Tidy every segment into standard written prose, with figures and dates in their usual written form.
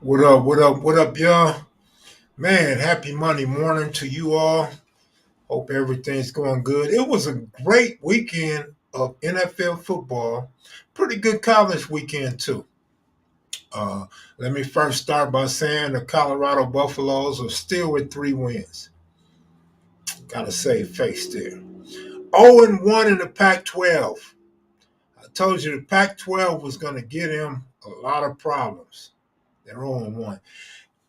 What up, what up, what up, y'all? Man, happy Monday morning to you all. Hope everything's going good. It was a great weekend of NFL football. Pretty good college weekend, too. Uh, Let me first start by saying the Colorado Buffaloes are still with 3 wins. Gotta save face there. 0-1 in the Pac 12. I told you the Pac 12 was going to get him a lot of problems. They're 0-1.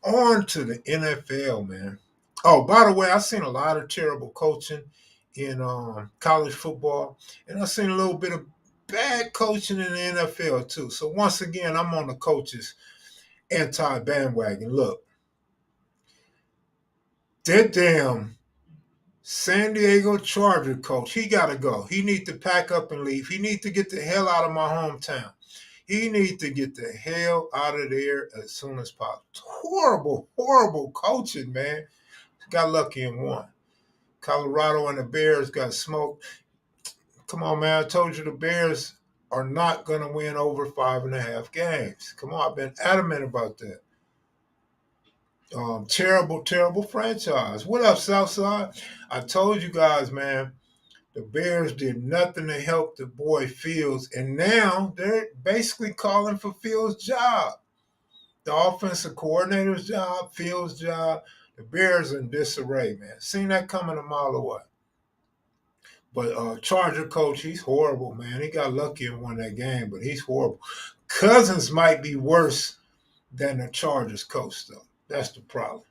On to the NFL, man. Oh, by the way, I've seen a lot of terrible coaching in college football, and I've seen a little bit of bad coaching in the NFL too. So once again, I'm on the coaches anti bandwagon. Look, that damn San Diego Charger coach, he got to go. He needs to pack up and leave. He needs to get the hell out of my hometown. He needs to get the hell out of there as soon as possible. Horrible, horrible coaching, man. Got lucky and won. Colorado and the Bears got smoked. Come on, man. I told you the Bears are not going to win over 5.5 games. Come on, I've been adamant about that. Terrible, terrible franchise. What up, Southside? I told you guys, man, the Bears did nothing to help the boy Fields, and now they're basically calling for Fields' job. The offensive coordinator's job, Fields' job. The Bears are in disarray, man. Seen that coming a mile away. But Charger coach, he's horrible, man. He got lucky and won that game, but he's horrible. Cousins might be worse than the Chargers coach, though. That's the problem.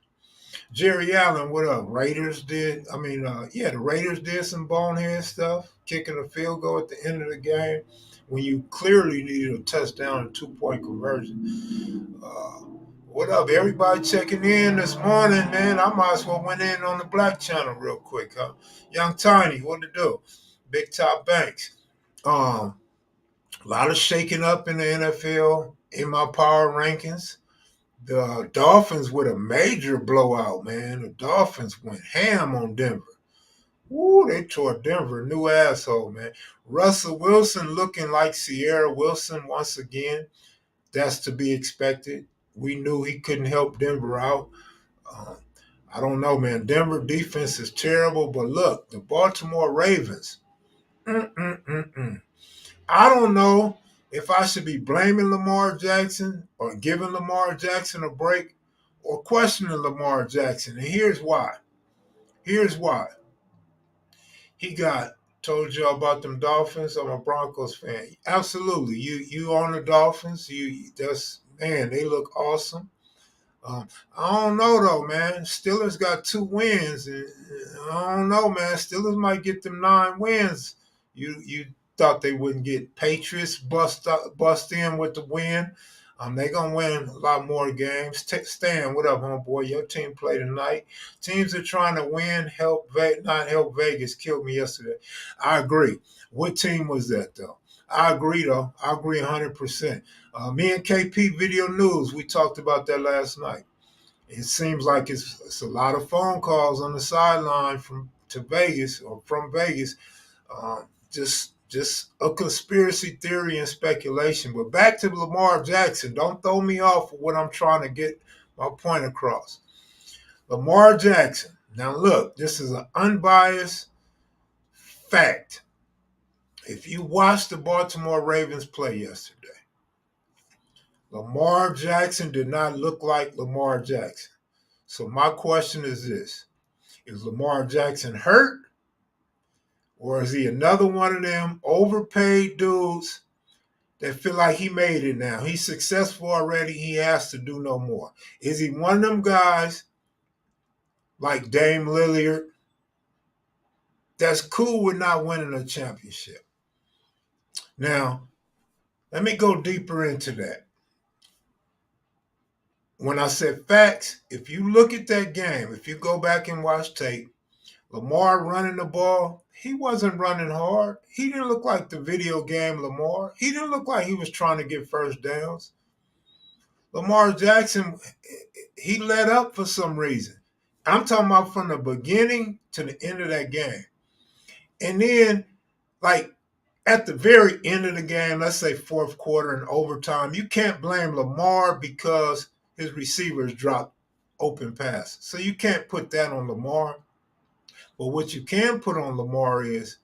Jerry Allen, what up? Raiders did. The Raiders did some bonehead stuff, kicking a field goal at the end of the game when you clearly needed a touchdown and 2-point conversion. What up? Everybody checking in this morning, man. I might as well went in on the Black Channel real quick, huh? Young Tiny, what to do? Big Top Banks. A lot of shaking up in the NFL in my power rankings. The Dolphins with a major blowout, man. The Dolphins went ham on Denver. Woo, they tore Denver a new asshole, man. Russell Wilson looking like Sierra Wilson once again. That's to be expected. We knew he couldn't help Denver out. Um, I don't know, man. Denver defense is terrible, but look, the Baltimore Ravens. Mm-mm-mm-mm. I don't know if I should be blaming Lamar Jackson or giving Lamar Jackson a break or questioning Lamar Jackson. And here's why. Here's why. He got told y'all about them Dolphins. I'm a Broncos fan. Absolutely. You on the Dolphins. They look awesome. Um, I don't know though, man. Steelers got 2 wins, and I don't know, man. Steelers might get them 9 wins. You thought they wouldn't get Patriots bust in with the win. They gonna win a lot more games. Stan, what up, homeboy? Your team play tonight. Teams are trying to win, not help Vegas. Killed me yesterday. I agree. What team was that though? I agree though. I agree 100%. Me and KP Video News, we talked about that last night. It seems like it's a lot of phone calls on the sideline from Vegas. Just a conspiracy theory and speculation. But back to Lamar Jackson. Don't throw me off of what I'm trying to get my point across. Lamar Jackson. Now look, this is an unbiased fact. If you watched the Baltimore Ravens play yesterday, Lamar Jackson did not look like Lamar Jackson. So my question is this. Is Lamar Jackson hurt? Or is he another one of them overpaid dudes that feel like he made it now? He's successful already. He has to do no more. Is he one of them guys like Dame Lillard that's cool with not winning a championship? Now, let me go deeper into that. When I said facts, if you look at that game, if you go back and watch tape, Lamar running the ball, he wasn't running hard. He didn't look like the video game Lamar. He didn't look like he was trying to get first downs. Lamar Jackson, he let up for some reason. I'm talking about from the beginning to the end of that game. And then, like, at the very end of the game, let's say fourth quarter and overtime, you can't blame Lamar because his receivers dropped open passes. So you can't put that on Lamar. But what you can put on Lamar is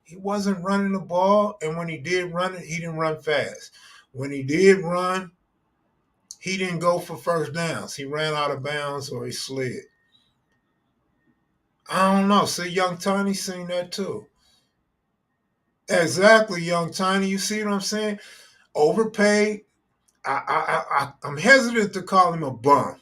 he wasn't running the ball, and when he did run it, he didn't run fast. When he did run, he didn't go for first downs. He ran out of bounds or he slid. I don't know. See, Young Tiny seen that too. Exactly, Young Tiny. You see what I'm saying? Overpaid. I'm hesitant to call him a bum,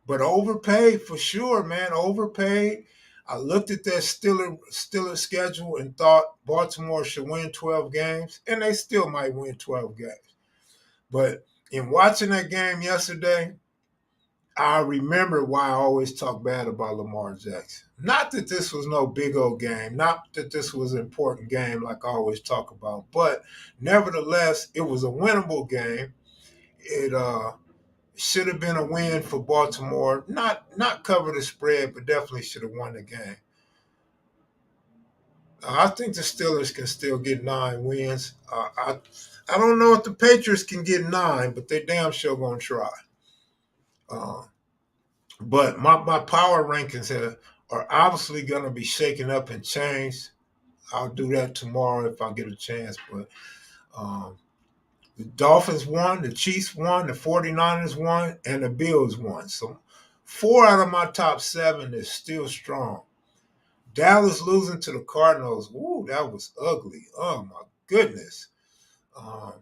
but overpaid for sure, man. Overpaid. I looked at that Steelers schedule and thought Baltimore should win 12 games, and they still might win 12 games. But in watching that game yesterday, I remember why I always talk bad about Lamar Jackson. Not that this was no big old game, not that this was an important game like I always talk about, but nevertheless, it was a winnable game. It should have been a win for Baltimore. Not cover the spread, but definitely should have won the game. I think the Steelers can still get 9 wins. I don't know if the Patriots can get 9, but they damn sure gonna try. Uh, but my power rankings are obviously gonna be shaken up and changed. I'll do that tomorrow if I get a chance. But um, the Dolphins won, the Chiefs won, the 49ers won, and the Bills won. So 4 out of my top 7 is still strong. Dallas losing to the Cardinals, ooh, that was ugly. Oh, my goodness. Um,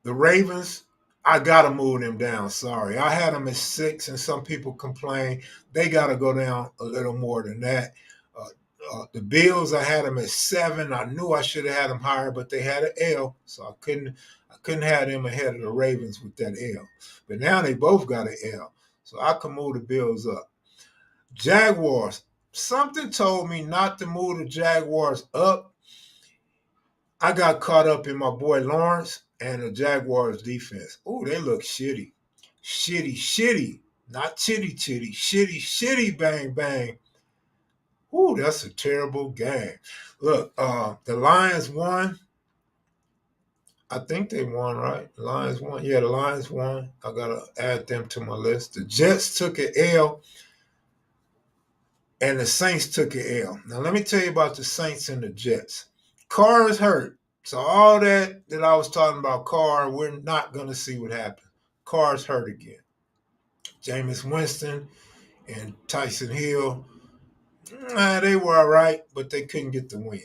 the Ravens, I got to move them down. Sorry. I had them at 6, and some people complain. They got to go down a little more than that. The Bills, I had them at 7. I knew I should have had them higher, but they had an L, so I couldn't have them ahead of the Ravens with that L. But now they both got an L, so I can move the Bills up. Jaguars, something told me not to move the Jaguars up. I got caught up in my boy Lawrence and the Jaguars defense. Oh, they look shitty. Shitty. Not chitty, shitty, bang, bang. Ooh, that's a terrible game. Look, the Lions won. I think they won, right? The Lions won. Yeah, the Lions won. I got to add them to my list. The Jets took an L, and the Saints took an L. Now, let me tell you about the Saints and the Jets. Carr is hurt. So all that I was talking about Carr, we're not going to see what happens. Carr's hurt again. Jameis Winston and Tyson Hill, they were all right, but they couldn't get the win.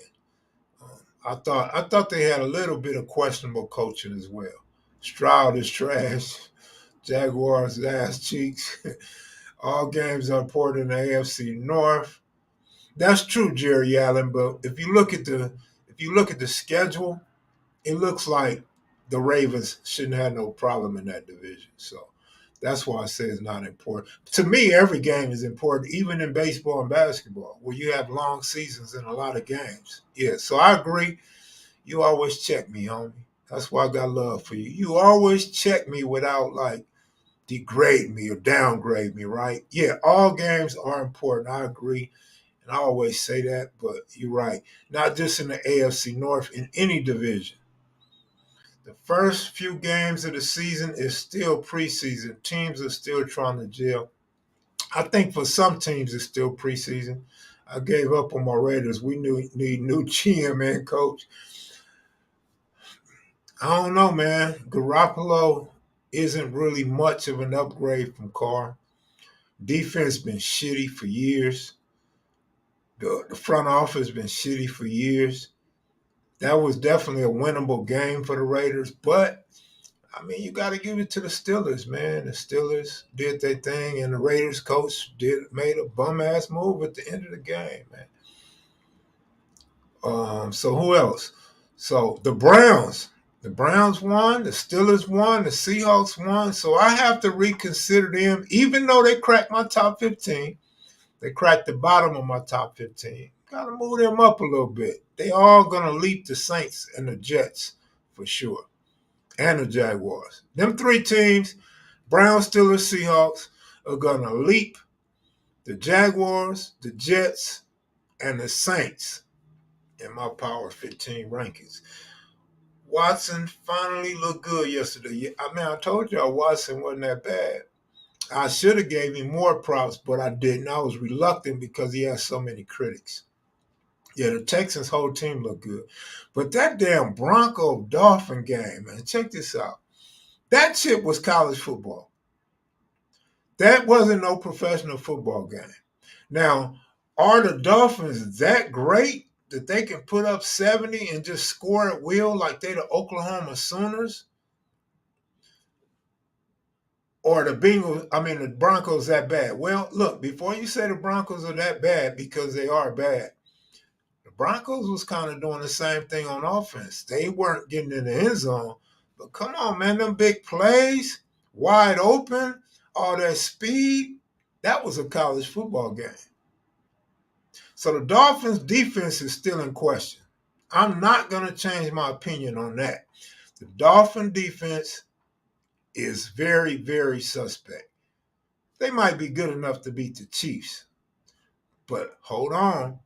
I thought they had a little bit of questionable coaching as well. Stroud is trash. Jaguars ass cheeks. All games are important in the AFC North. That's true, Jerry Allen. But if you look at the schedule, it looks like the Ravens shouldn't have no problem in that division. So that's why I say it's not important. To me, every game is important, even in baseball and basketball, where you have long seasons and a lot of games. Yeah, so I agree. You always check me, homie. That's why I got love for you. You always check me without like degrade me or downgrade me, right? Yeah, all games are important. I agree. And I always say that, but you're right. Not just in the AFC North, in any division. The first few games of the season is still preseason. Teams are still trying to gel. I think for some teams it's still preseason. I gave up on my Raiders. We need new GM and coach. I don't know, man. Garoppolo isn't really much of an upgrade from Carr. Defense been shitty for years. The front office been shitty for years. That was definitely a winnable game for the Raiders, but I mean, you got to give it to the Steelers, man. The Steelers did their thing, and the Raiders coach made a bum ass move at the end of the game, man. So who else? So the Browns. The Browns won, the Steelers won, the Seahawks won. So I have to reconsider them, even though they cracked my top 15. They cracked the bottom of my top 15. Got to move them up a little bit. They all going to leap the Saints and the Jets for sure, and the Jaguars. Them 3 teams, Browns, Steelers, Seahawks, are going to leap the Jaguars, the Jets, and the Saints in my Power 15 rankings. Watson finally looked good yesterday. I mean, I told y'all Watson wasn't that bad. I should have gave him more props, but I didn't. I was reluctant because he has so many critics. Yeah, the Texans' whole team looked good. But that damn Bronco Dolphin game, man, check this out. That shit was college football. That wasn't no professional football game. Now, are the Dolphins that great that they can put up 70 and just score at will like they the Oklahoma Sooners? Or the Broncos that bad? Well, look, before you say the Broncos are that bad, because they are bad, the Broncos was kind of doing the same thing on offense. They weren't getting in the end zone, but come on, man, them big plays, wide open, all that speed, that was a college football game. So the Dolphins' defense is still in question. I'm not going to change my opinion on that. The Dolphin defense is very, very suspect. They might be good enough to beat the Chiefs, but hold on.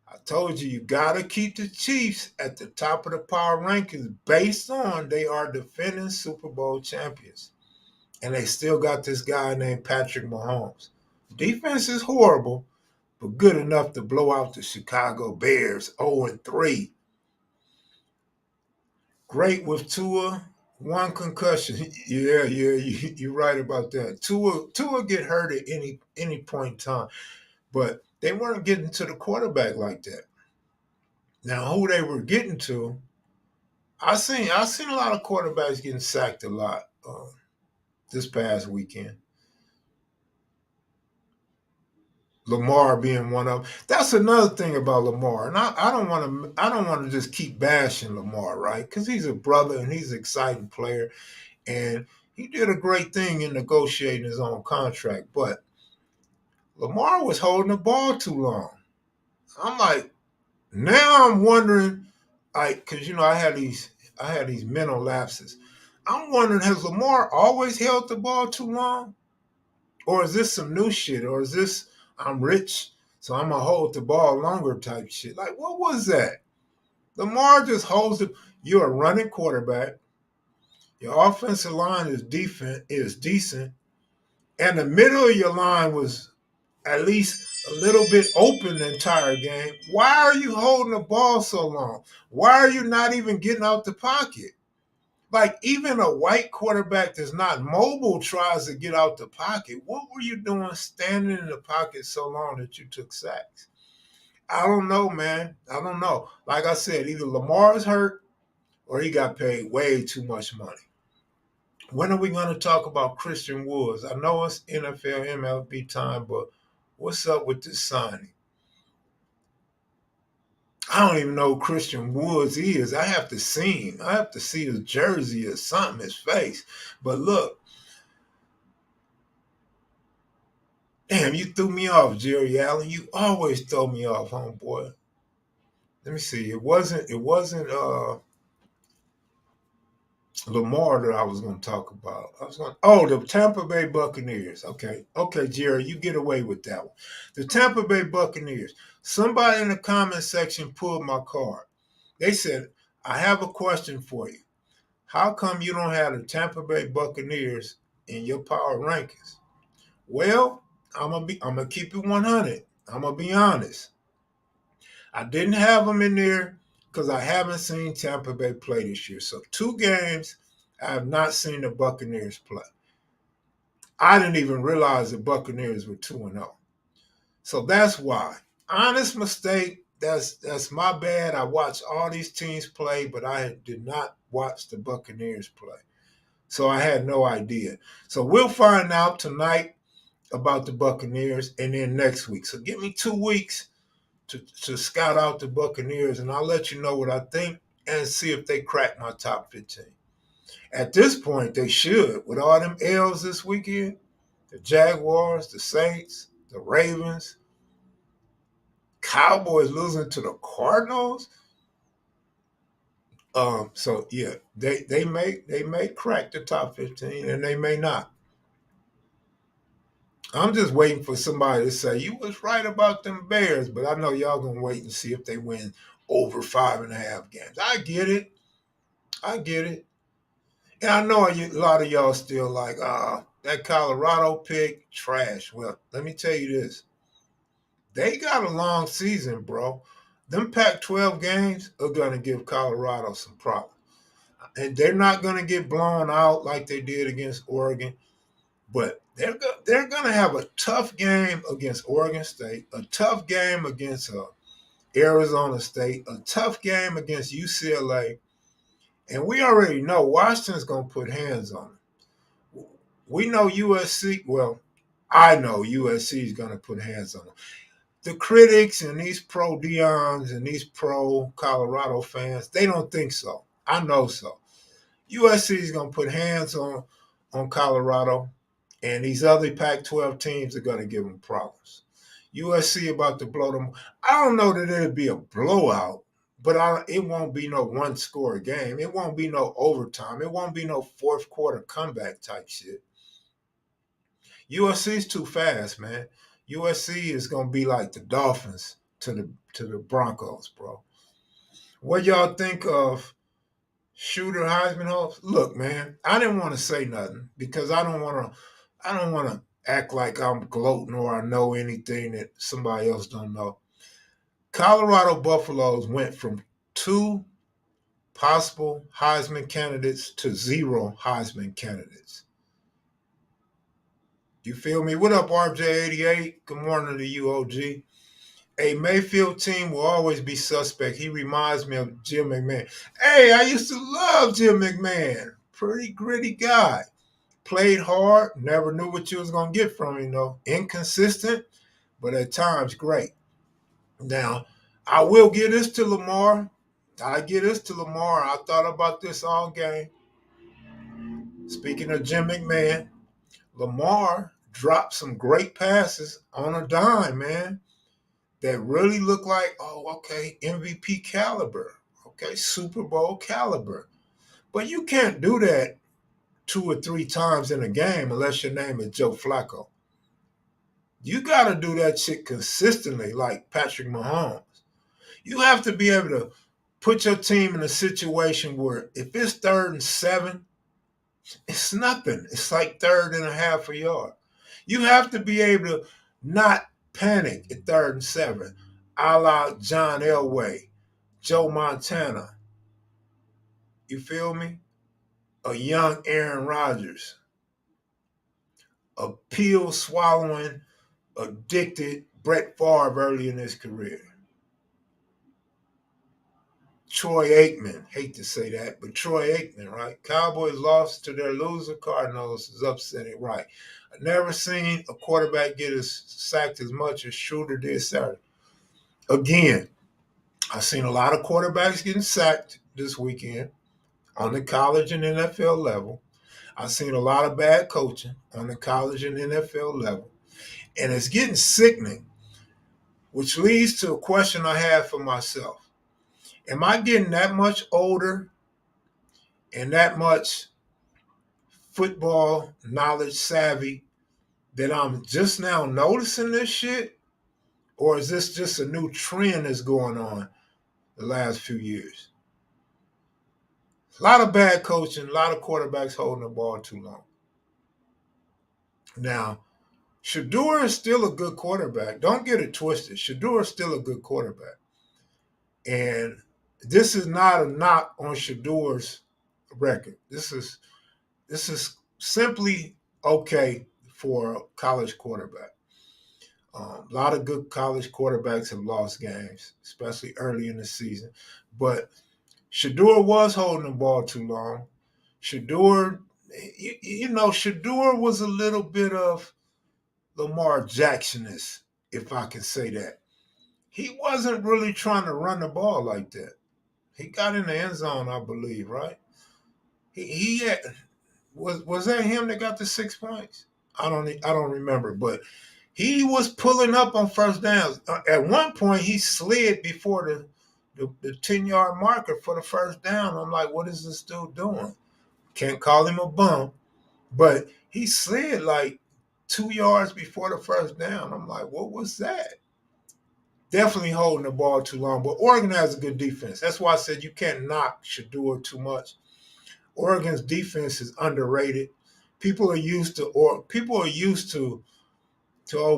I told you got to keep the Chiefs at the top of the power rankings based on they are defending Super Bowl champions. And they still got this guy named Patrick Mahomes. Defense is horrible, but good enough to blow out the Chicago Bears 0-3. Great with Tua, one concussion. Yeah, you're right about that. Tua get hurt at any point in time, but they weren't getting to the quarterback like that. Now, who they were getting to, I seen a lot of quarterbacks getting sacked a lot this past weekend. Lamar being one of them. That's another thing about Lamar, and I don't want to just keep bashing Lamar, right? Because he's a brother and he's an exciting player, and he did a great thing in negotiating his own contract. But Lamar was holding the ball too long. I'm like, now I'm wondering, like, because I had these mental lapses. I'm wondering, has Lamar always held the ball too long? Or is this some new shit? Or is this I'm rich, so I'm gonna hold the ball longer type shit? Like, what was that? Lamar just holds it. You're a running quarterback. Your offensive line is decent, and the middle of your line was at least a little bit open the entire game. Why are you holding the ball so long? Why are you not even getting out the pocket? Like, even a white quarterback that's not mobile tries to get out the pocket. What were you doing standing in the pocket so long that you took sacks? I don't know, man. I don't know. Like I said, either Lamar's hurt or he got paid way too much money. When are we going to talk about Christian Woods? I know it's NFL, MLB time, but what's up with this signing? I don't even know who Christian Woods is. I have to see him. I have to see his jersey or something, his face. But look, damn, you threw me off, Jerry Allen. You always throw me off, homeboy. Let me see. It wasn't Lamar that I was gonna talk about. The Tampa Bay Buccaneers. Okay, Jerry, you get away with that one. The Tampa Bay Buccaneers. Somebody in the comment section pulled my card. They said, I have a question for you. How come you don't have the Tampa Bay Buccaneers in your power rankings? Well, I'm gonna keep it 100. I'm gonna be honest. I didn't have them in there because I haven't seen Tampa Bay play this year. So 2 games, I have not seen the Buccaneers play. I didn't even realize the Buccaneers were 2-0. So that's why. Honest mistake. That's my bad. I watched all these teams play, but I did not watch the Buccaneers play. So I had no idea. So we'll find out tonight about the Buccaneers and then next week. So give me 2 weeks to scout out the Buccaneers, and I'll let you know what I think and see if they crack my top 15. At this point, they should. With all them L's this weekend, the Jaguars, the Saints, the Ravens, Cowboys losing to the Cardinals. So yeah, they may crack the top 15 and they may not. I'm just waiting for somebody to say you was right about them Bears, but I know y'all gonna wait and see if they win over 5.5 games. I get it. I get it. And I know a lot of y'all still like, that Colorado pick, trash. Well, let me tell you this. They got a long season, bro. Them Pac-12 games are going to give Colorado some problems. And they're not going to get blown out like they did against Oregon. But they're going to have a tough game against Oregon State, a tough game against Arizona State, a tough game against UCLA. And we already know Washington's going to put hands on them. We know USC, well, I know USC is going to put hands on them. The critics and these pro Deons and these pro Colorado fans, they don't think so. I know so. USC is going to put hands on Colorado, and these other Pac-12 teams are going to give them problems. USC about to blow them. I don't know that it'll be a blowout, but it won't be no one-score game. It won't be no overtime. It won't be no fourth-quarter comeback type shit. USC's too fast, man. USC is gonna be like the Dolphins to the Broncos, bro. What y'all think of Shooter Heisman hopes? Look, man, I didn't want to say nothing because I don't want to act like I'm gloating or I know anything that somebody else don't know. Colorado Buffaloes went from two possible Heisman candidates to zero Heisman candidates. You feel me? What up, RJ88? Good morning to you, OG. A Mayfield team will always be suspect. He reminds me of Jim McMahon. Hey, I used to love Jim McMahon. Pretty gritty guy. Played hard. Never knew what you was going to get from him, though. Inconsistent, but at times great. Now, I will give this to Lamar. I give this to Lamar. I thought about this all game. Speaking of Jim McMahon, Lamar dropped some great passes on a dime, man, that really look like, oh, okay, MVP caliber, okay, Super Bowl caliber. But you can't do that 2 or 3 times in a game unless your name is Joe Flacco. You got to do that shit consistently like Patrick Mahomes. You have to be able to put your team in a situation where if it's 3rd and 7, it's nothing. It's like 3rd and a half a yard. You have to be able to not panic at 3rd and 7, a la John Elway, Joe Montana. You feel me? A young Aaron Rodgers, a pill swallowing, addicted Brett Favre early in his career. Troy Aikman, hate to say that, but Troy Aikman, right? Cowboys lost to their loser. Cardinals is upsetting, right? I've never seen a quarterback get sacked as much as Shooter did Saturday. Again, I've seen a lot of quarterbacks getting sacked this weekend on the college and NFL level. I've seen a lot of bad coaching on the college and NFL level. And it's getting sickening, which leads to a question I have for myself. Am I getting that much older and that much football knowledge savvy that I'm just now noticing this shit? Or is this just a new trend that's going on the last few years? A lot of bad coaching, a lot of quarterbacks holding the ball too long. Now, Shadeur is still a good quarterback. Don't get it twisted. Shadeur is still a good quarterback. And this is not a knock on Shadeur's record. This is simply okay for a college quarterback. A lot of good college quarterbacks have lost games, especially early in the season. But Shadeur was holding the ball too long. Shadeur, Shadeur was a little bit of Lamar Jacksonist, if I can say that. He wasn't really trying to run the ball like that. He got in the end zone, I believe, right? He had, was that him that got the 6 points? I don't remember, but he was pulling up on first downs. At one point, he slid before the 10-yard marker for the first down. I'm like, what is this dude doing? Can't call him a bum, but he slid like 2 yards before the first down. I'm like, what was that? Definitely holding the ball too long. But Oregon has a good defense. That's why I said you can't knock Shadeur too much. Oregon's defense is underrated. People are used to oh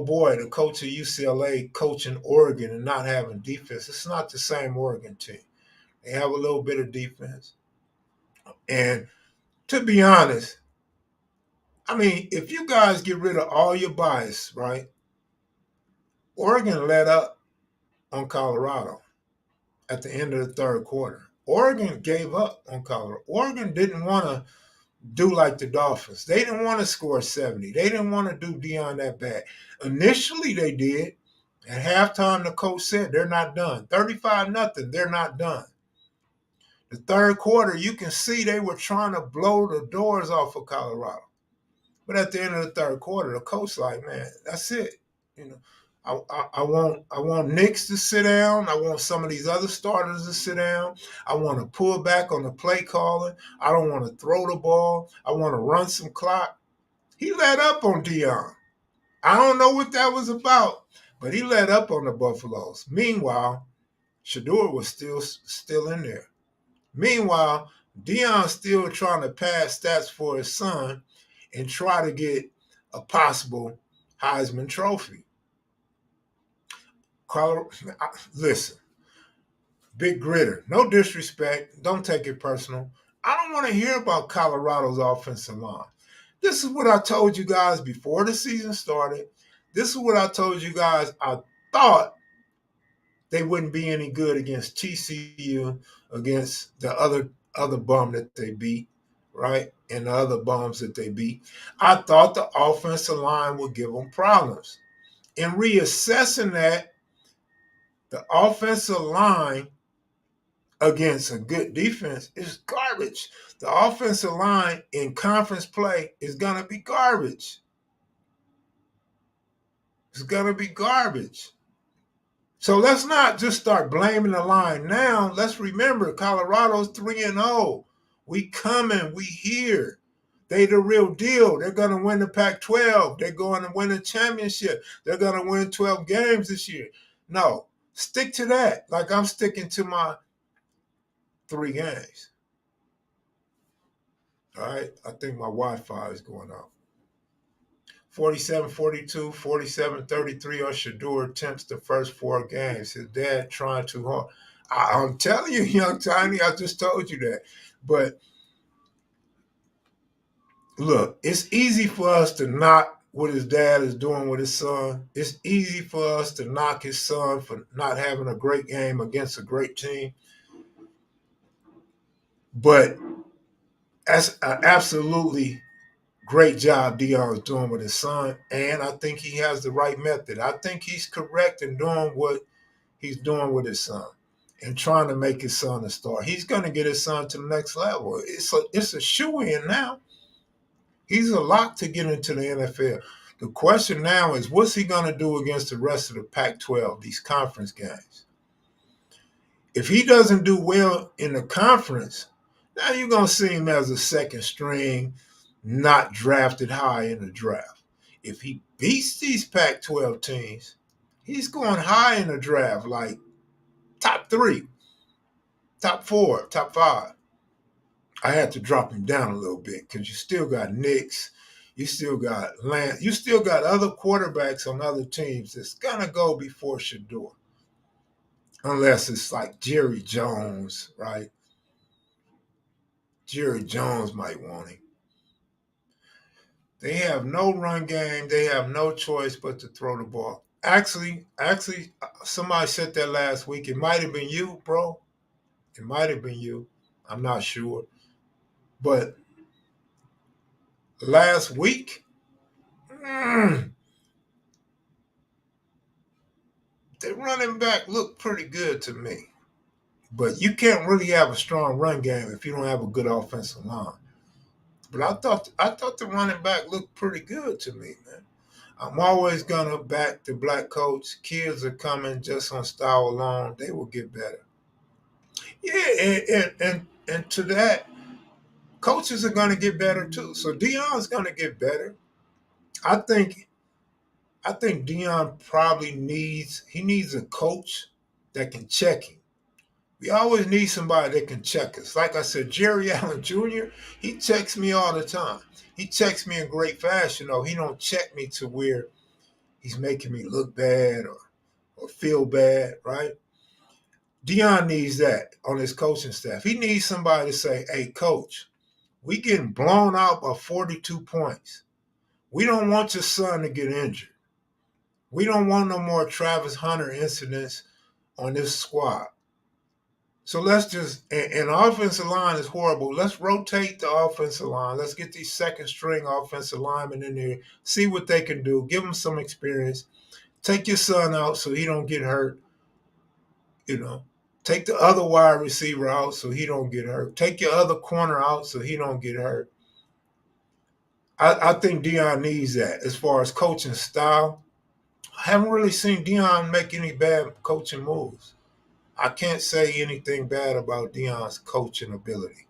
boy, the coach of UCLA coaching Oregon and not having defense. It's not the same Oregon team. They have a little bit of defense. And to be honest, I mean, if you guys get rid of all your bias, right? Oregon let up on Colorado at the end of the third quarter. Oregon gave up on Colorado. Oregon didn't want to do like the Dolphins. They didn't want to score 70. They didn't want to do Deion that bad. Initially, they did. At halftime, the coach said they're not done. 35-0, they're not done. The third quarter, you can see they were trying to blow the doors off of Colorado. But at the end of the third quarter, the coach like, man, that's it. You know, I want Nix to sit down. I want some of these other starters to sit down. I want to pull back on the play calling. I don't want to throw the ball. I want to run some clock. He let up on Dion. I don't know what that was about, but he let up on the Buffaloes. Meanwhile, Shadeur was still in there. Meanwhile, Dion's still trying to pass stats for his son and try to get a possible Heisman Trophy. Listen, big gritter. No disrespect. Don't take it personal. I don't want to hear about Colorado's offensive line. This is what I told you guys before the season started. This is what I told you guys. I thought they wouldn't be any good against TCU, against the other bum that they beat, right? And the other bums that they beat. I thought the offensive line would give them problems. In reassessing that, the offensive line against a good defense is garbage. The offensive line in conference play is going to be garbage. It's going to be garbage. So let's not just start blaming the line now. Let's remember Colorado's 3-0. We coming. We here. They the real deal. They're going to win the Pac-12. They're going to win a championship. They're going to win 12 games this year. No, stick to that. Like I'm sticking to my 3 games. All right? I think my Wi-Fi is going out. 47-42, 47-33 on Shadeur attempts the first 4 games. His dad trying too hard. I'm telling you, young Tiny, I just told you that. But look, it's easy for us to knock what his dad is doing with his son. It's easy for us to knock his son for not having a great game against a great team. But that's an absolutely great job Deion's doing with his son, and I think he has the right method. I think he's correct in doing what he's doing with his son and trying to make his son a star. He's going to get his son to the next level. It's a shoo-in now. He's a lock to get into the NFL. The question now is, what's he going to do against the rest of the Pac-12, these conference games? If he doesn't do well in the conference, now you're going to see him as a second string, not drafted high in the draft. If he beats these Pac-12 teams, he's going high in the draft, like top 3, top 4, top 5. I had to drop him down a little bit because you still got Nix, you still got Lance, you still got other quarterbacks on other teams that's going to go before Shadeur. Unless it's like Jerry Jones, right? Jerry Jones might want him. They have no run game. They have no choice but to throw the ball. Actually, somebody said that last week. It might have been you, bro. It might have been you. I'm not sure. But last week, the running back looked pretty good to me. But you can't really have a strong run game if you don't have a good offensive line. But I thought the running back looked pretty good to me, man. I'm always gonna back the black coach. Kids are coming just on style alone. They will get better. Yeah, and to that, coaches are gonna get better too. So Deion's gonna get better. I think Deion probably needs a coach that can check him. We always need somebody that can check us. Like I said, Jerry Allen Jr., he checks me all the time. He checks me in great fashion, though. He don't check me to where he's making me look bad or feel bad, right? Deion needs that on his coaching staff. He needs somebody to say, hey, coach, we getting blown out by 42 points. We don't want your son to get injured. We don't want no more Travis Hunter incidents on this squad. So let's just, and the offensive line is horrible. Let's rotate the offensive line. Let's get these second string offensive linemen in there, see what they can do, give them some experience. Take your son out so he don't get hurt, you know. Take the other wide receiver out so he don't get hurt. Take your other corner out so he don't get hurt. I think Deion needs that as far as coaching style. I haven't really seen Deion make any bad coaching moves. I can't say anything bad about Deion's coaching ability.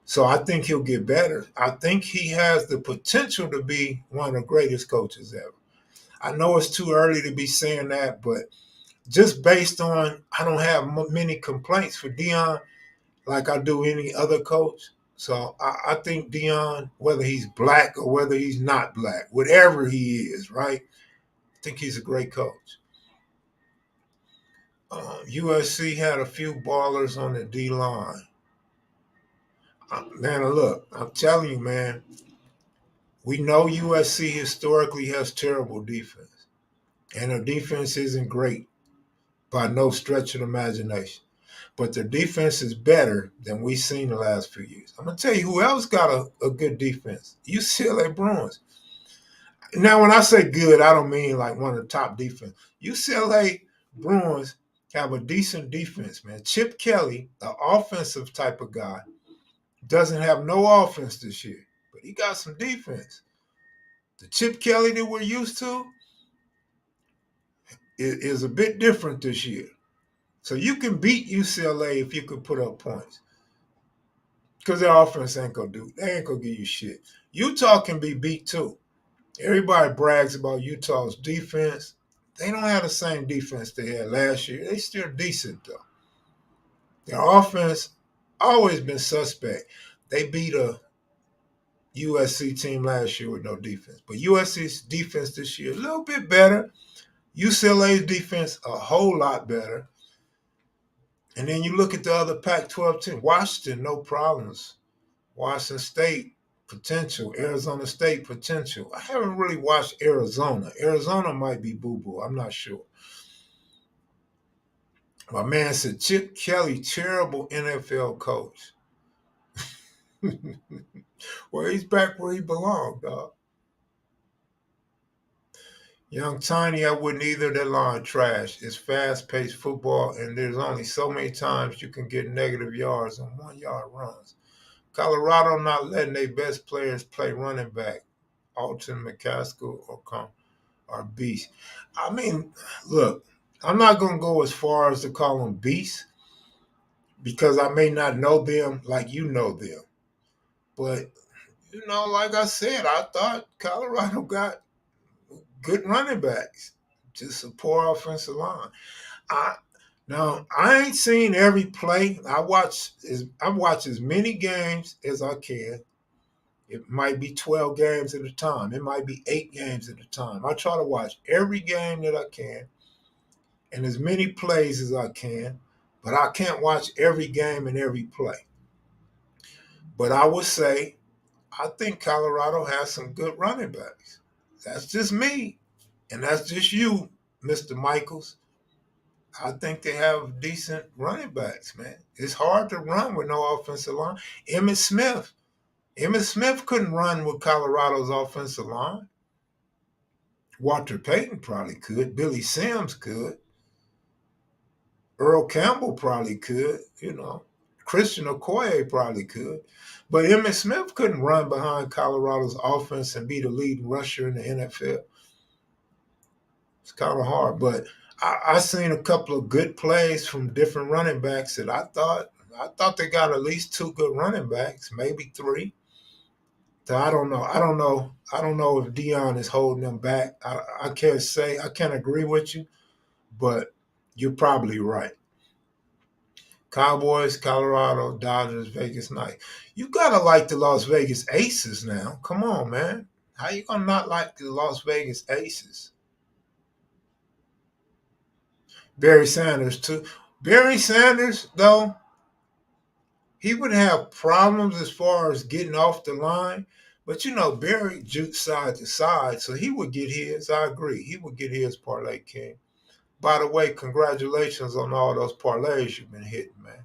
So I think he'll get better. I think he has the potential to be one of the greatest coaches ever. I know it's too early to be saying that, but just based on, I don't have many complaints for Deion like I do any other coach. So I think Deion, whether he's black or whether he's not black, whatever he is, right? I think he's a great coach. USC had a few ballers on the D line. Man, look, I'm telling you, man, we know USC historically has terrible defense, and their defense isn't great by no stretch of the imagination. But their defense is better than we've seen the last few years. I'm going to tell you who else got a good defense. UCLA Bruins. Now, when I say good, I don't mean like one of the top defense. UCLA Bruins have a decent defense, man. Chip Kelly, an offensive type of guy, doesn't have no offense this year, but he got some defense. The Chip Kelly that we're used to is a bit different this year. So you can beat UCLA if you could put up points. Because their offense ain't gonna do. They ain't gonna give you shit. Utah can be beat too. Everybody brags about Utah's defense. They don't have the same defense they had last year. They still decent though. Their offense always been suspect. They beat a USC team last year with no defense. But USC's defense this year a little bit better. UCLA's defense a whole lot better. And then you look at the other Pac-12 team. Washington, no problems. Washington State, potential. Arizona State, potential. I haven't really watched Arizona. Arizona might be boo-boo. I'm not sure. My man said Chip Kelly, terrible NFL coach. Well, he's back where he belonged, dog. Young Tiny, I wouldn't either. That line trash. It's fast-paced football, and there's only so many times you can get negative yards on 1-yard runs. Colorado not letting their best players play running back. Alton McCaskill or Beast. I mean, look, I'm not going to go as far as to call them beasts because I may not know them like you know them. But, like I said, I thought Colorado got good running backs. Just a poor offensive line. Now, I ain't seen every play. I watch as many games as I can. It might be 12 games at a time. It might be 8 games at a time. I try to watch every game that I can and as many plays as I can, but I can't watch every game and every play. But I would say I think Colorado has some good running backs. That's just me, and that's just you, Mr. Michaels. I think they have decent running backs, man. It's hard to run with no offensive line. Emmitt Smith couldn't run with Colorado's offensive line. Walter Payton probably could. Billy Sims could. Earl Campbell probably could. Christian Okoye probably could. But Emmitt Smith couldn't run behind Colorado's offense and be the lead rusher in the NFL. It's kind of hard. But I seen a couple of good plays from different running backs that I thought they got at least 2 good running backs, maybe 3. So I don't know. I don't know if Deion is holding them back. I can't say. I can't agree with you, but you're probably right. Cowboys, Colorado, Dodgers, Vegas Knights. You gotta like the Las Vegas Aces now. Come on, man. How you gonna not like the Las Vegas Aces? Barry Sanders too. Barry Sanders, though, he would have problems as far as getting off the line. But Barry juked side to side, so he would get his. I agree. He would get his parlay king. By the way, congratulations on all those parlays you've been hitting, man.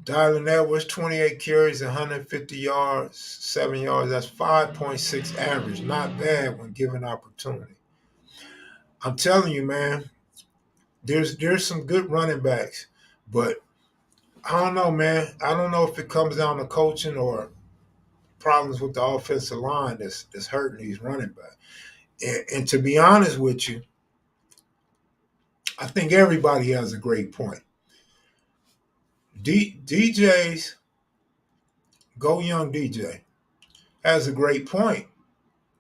Dylan Edwards, 28 carries, 150 yards, 7 yards. That's 5.6 average. Not bad when given opportunity. I'm telling you, man, there's some good running backs, but I don't know, man. I don't know if it comes down to coaching or problems with the offensive line that's hurting these running backs. And to be honest with you, I think everybody has a great point. DJ's Go Young DJ has a great point.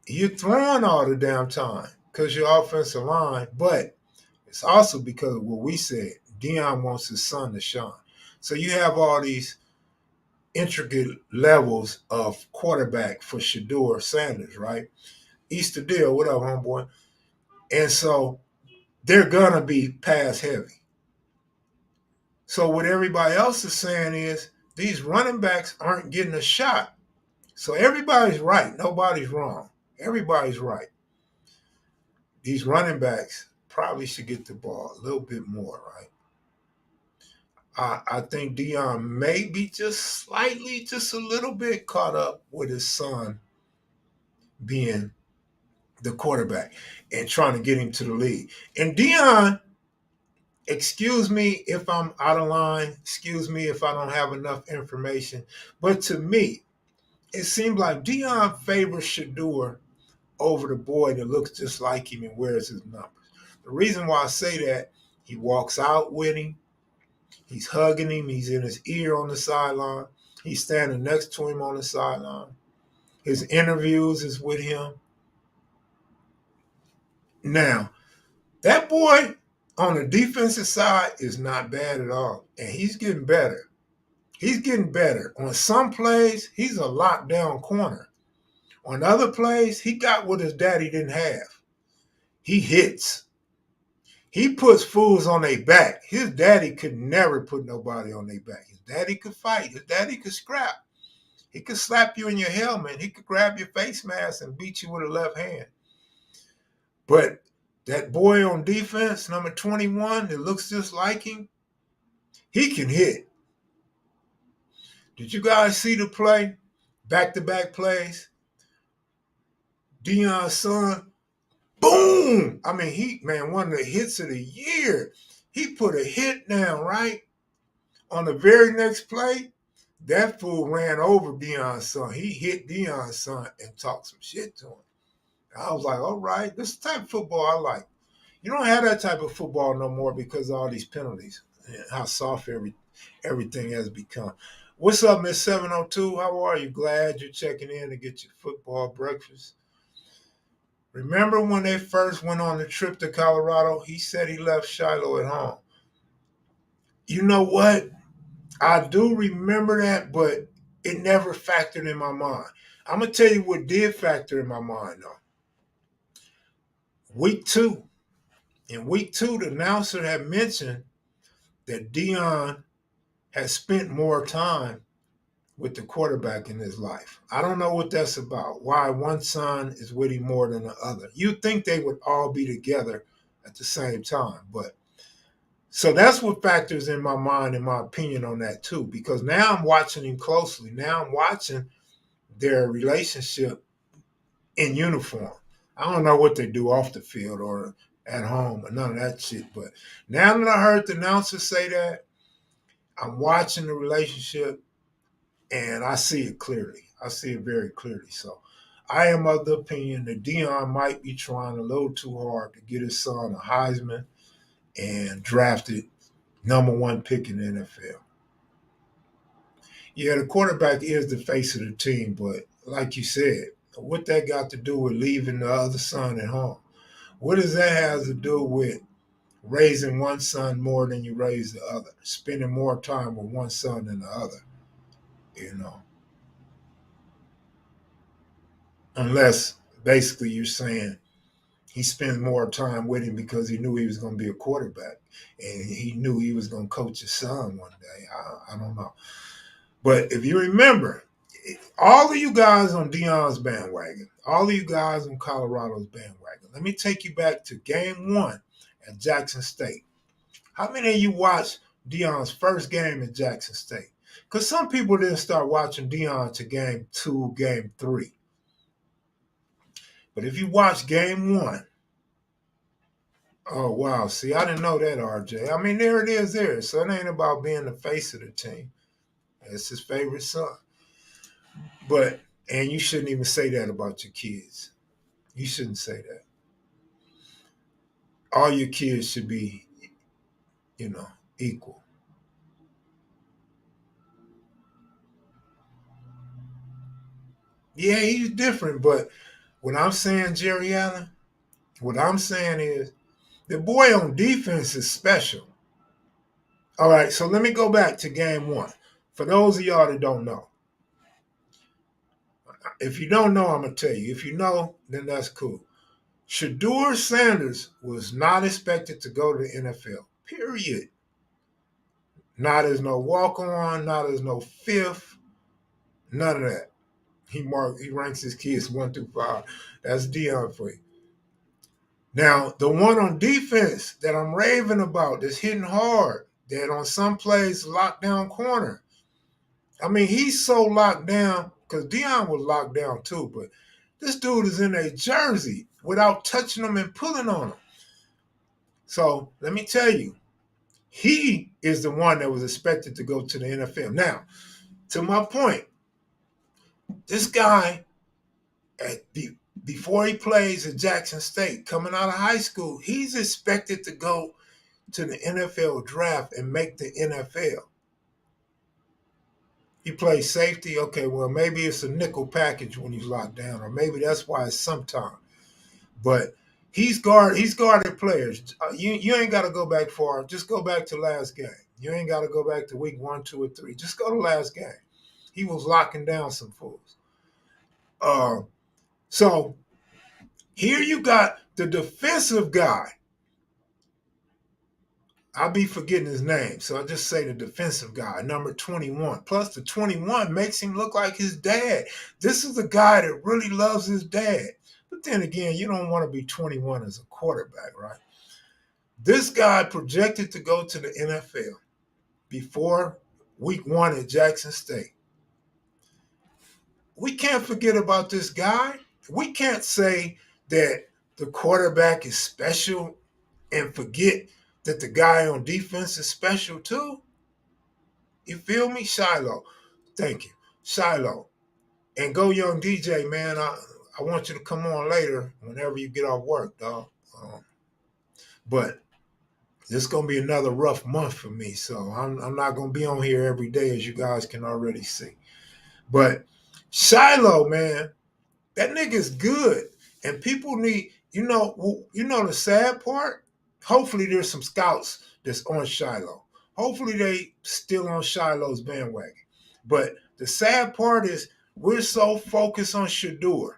You're throwing all the damn time because your offensive line, but it's also because of what we said. Dion wants his son to shine. So you have all these intricate levels of quarterback for Shadeur Sanders, right? Easter deal, what up, homeboy? And so they're gonna be pass heavy. So what everybody else is saying is these running backs aren't getting a shot. So everybody's right. Nobody's wrong. Everybody's right. These running backs probably should get the ball a little bit more, right? I think Dion may be just slightly, just a little bit caught up with his son being the quarterback and trying to get him to the league. And Dion, excuse me if I'm out of line, excuse me if I don't have enough information, but to me, it seems like Dion favors Shadeur over the boy that looks just like him and wears his numbers. The reason why I say that, he walks out with him, he's hugging him, he's in his ear on the sideline, he's standing next to him on the sideline. His interviews is with him. Now, that boy on the defensive side is not bad at all, and he's getting better. He's getting better. On some plays, he's a lockdown corner. On other plays, he got what his daddy didn't have. He hits. He puts fools on their back. His daddy could never put nobody on their back. His daddy could fight. His daddy could scrap. He could slap you in your helmet. He could grab your face mask and beat you with a left hand. But that boy on defense, number 21, that looks just like him, he can hit. Did you guys see the play? Back-to-back plays. Dion's son, boom! I mean, one of the hits of the year. He put a hit down, right? On the very next play, that fool ran over Dion's son. He hit Dion's son and talked some shit to him. I was like, all right, this is the type of football I like. You don't have that type of football no more because of all these penalties and how soft everything has become. What's up, Miss 702? How are you? Glad you're checking in to get your football breakfast. Remember when they first went on the trip to Colorado? He said he left Shilo at home. You know what? I do remember that, but it never factored in my mind. I'm going to tell you what did factor in my mind, though. Week 2. In week 2, the announcer had mentioned that Dion has spent more time with the quarterback in his life. I don't know what that's about, why one son is with him more than the other. You'd think they would all be together at the same time. But so that's what factors in my mind and my opinion on that too, because now I'm watching him closely. Now I'm watching their relationship in uniform. I don't know what they do off the field or at home or none of that shit. But now that I heard the announcer say that, I'm watching the relationship and I see it clearly. I see it very clearly. So I am of the opinion that Dion might be trying a little too hard to get his son a Heisman and drafted #1 pick in the NFL. Yeah, the quarterback is the face of the team, but like you said, what that got to do with leaving the other son at home? What does that have to do with raising one son more than you raise the other, spending more time with one son than the other? You know, unless basically you're saying he spent more time with him because he knew he was going to be a quarterback and he knew he was going to coach his son one day. I don't know. But if you remember, all of you guys on Deion's bandwagon, all of you guys on Colorado's bandwagon, let me take you back to game 1 at Jackson State. How many of you watched Deion's first game at Jackson State? Because some people didn't start watching Deion to game 2, game 3. But if you watch game 1, oh, wow. See, I didn't know that, RJ. I mean, there it is there. So it ain't about being the face of the team. It's his favorite son. But, and you shouldn't even say that about your kids. You shouldn't say that. All your kids should be, equal. Yeah, he's different. But when I'm saying Jerry Allen, what I'm saying is the boy on defense is special. All right, so let me go back to game 1. For those of y'all that don't know, if you don't know, I'm going to tell you. If you know, then that's cool. Shadeur Sanders was not expected to go to the NFL, period. Not as no walk-on, not as no fifth, none of that. He ranks his kids 1 through 5. That's Deion for you. Now, the one on defense that I'm raving about that's hitting hard, that on some plays lockdown corner. I mean, he's so locked down because Deion was locked down too, but this dude is in a jersey without touching him and pulling on him. So let me tell you, he is the one that was expected to go to the NFL. Now, to my point, this guy, before he plays at Jackson State, coming out of high school, he's expected to go to the NFL draft and make the NFL. He plays safety. Okay, well, maybe it's a nickel package when he's locked down, or maybe that's why it's sometime. But he's guarded players. You ain't got to go back far. Just go back to last game. You ain't got to go back to week 1, 2, or 3. Just go to last game. He was locking down some fools. So here you got the defensive guy. I'll be forgetting his name, so I'll just say the defensive guy, number 21. Plus, the 21 makes him look like his dad. This is a guy that really loves his dad. But then again, you don't want to be 21 as a quarterback, right? This guy projected to go to the NFL before week 1 at Jackson State. We can't forget about this guy. We can't say that the quarterback is special and forget that the guy on defense is special too. You feel me? Shilo. Thank you. Shilo. And go young DJ, man. I want you to come on later whenever you get off work, dog. But this is going to be another rough month for me. So I'm not going to be on here every day, as you guys can already see. But Shilo, man, that nigga's good. And people need, the sad part? Hopefully there's some scouts that's on Shilo. Hopefully they still on Shiloh's bandwagon. But the sad part is we're so focused on Shadeur.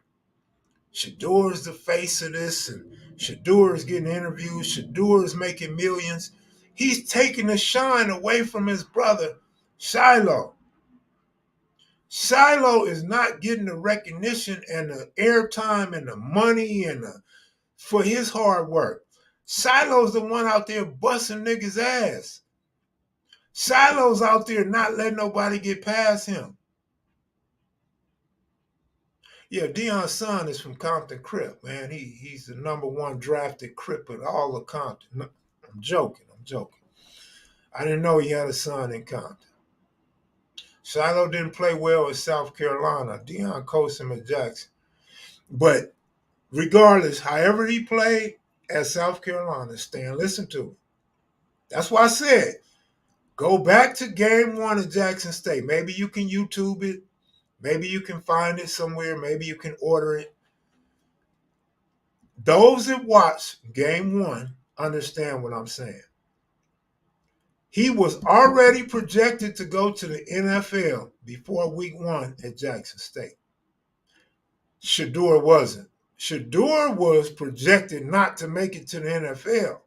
Shadeur is the face of this, and Shadeur is getting interviews. Shadeur is making millions. He's taking the shine away from his brother, Shilo. Shilo is not getting the recognition and the airtime and the money for his hard work. Shiloh's the one out there busting niggas' ass. Shiloh's out there not letting nobody get past him. Yeah, Deion's son is from Compton Crip, man. He's the number 1 drafted Crip in all of Compton. No, I'm joking. I didn't know he had a son in Compton. Shilo didn't play well at South Carolina. Deion coached him at Jackson. But regardless, however he played at South Carolina, Stan, listen to me. That's why I said, go back to game 1 at Jackson State. Maybe you can YouTube it. Maybe you can find it somewhere. Maybe you can order it. Those that watched game one understand what I'm saying. He was already projected to go to the NFL before week one at Jackson State. Shadeur wasn't. Shadeur was projected not to make it to the NFL.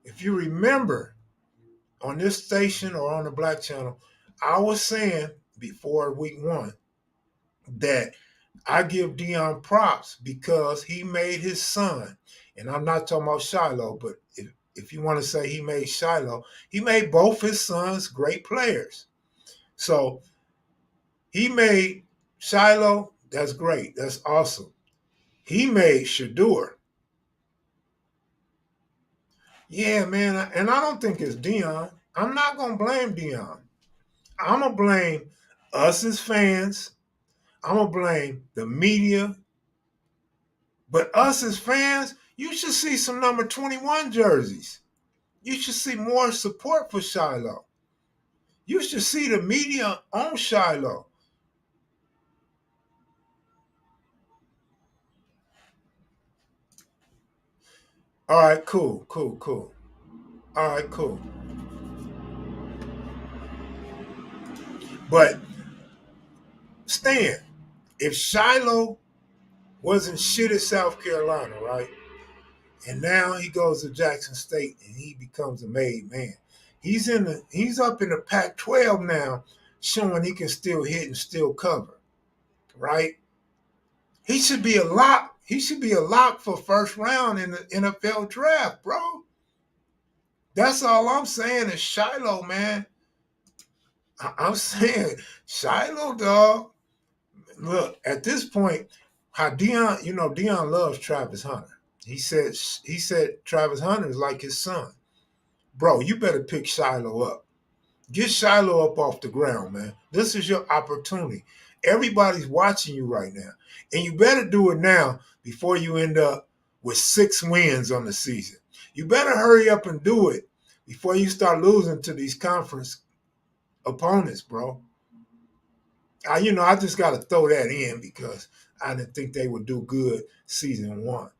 If you remember on this station or on the Black Channel, I was saying before week one that I give Deion props because he made his son, and I'm not talking about Shilo, but if you want to say he made Shilo, he made both his sons great players. So he made Shilo, that's great. That's awesome. He made Shadeur. Yeah, man, and I don't think it's Deion. I'm not going to blame Deion. I'm going to blame us as fans. I'm going to blame the media. But us as fans, you should see some number 21 jerseys. You should see more support for Shilo. You should see the media on Shilo. All right, cool. All right, cool. But Stan, if Shilo wasn't shit at South Carolina, right? And now he goes to Jackson State and he becomes a made man. He's up in the Pac-12 now, showing he can still hit and still cover, right? He should be a lock. He should be a lock for first round in the NFL draft, bro. That's all I'm saying is Shilo, man. I'm saying Shilo, dog. Look, at this point, how Deion, Deion loves Travis Hunter. He said Travis Hunter is like his son. Bro, you better pick Shilo up. Get Shilo up off the ground, man. This is your opportunity. Everybody's watching you right now. And you better do it now before you end up with 6 wins on the season. You better hurry up and do it before you start losing to these conference opponents, bro. I just got to throw that in because I didn't think they would do good season 1.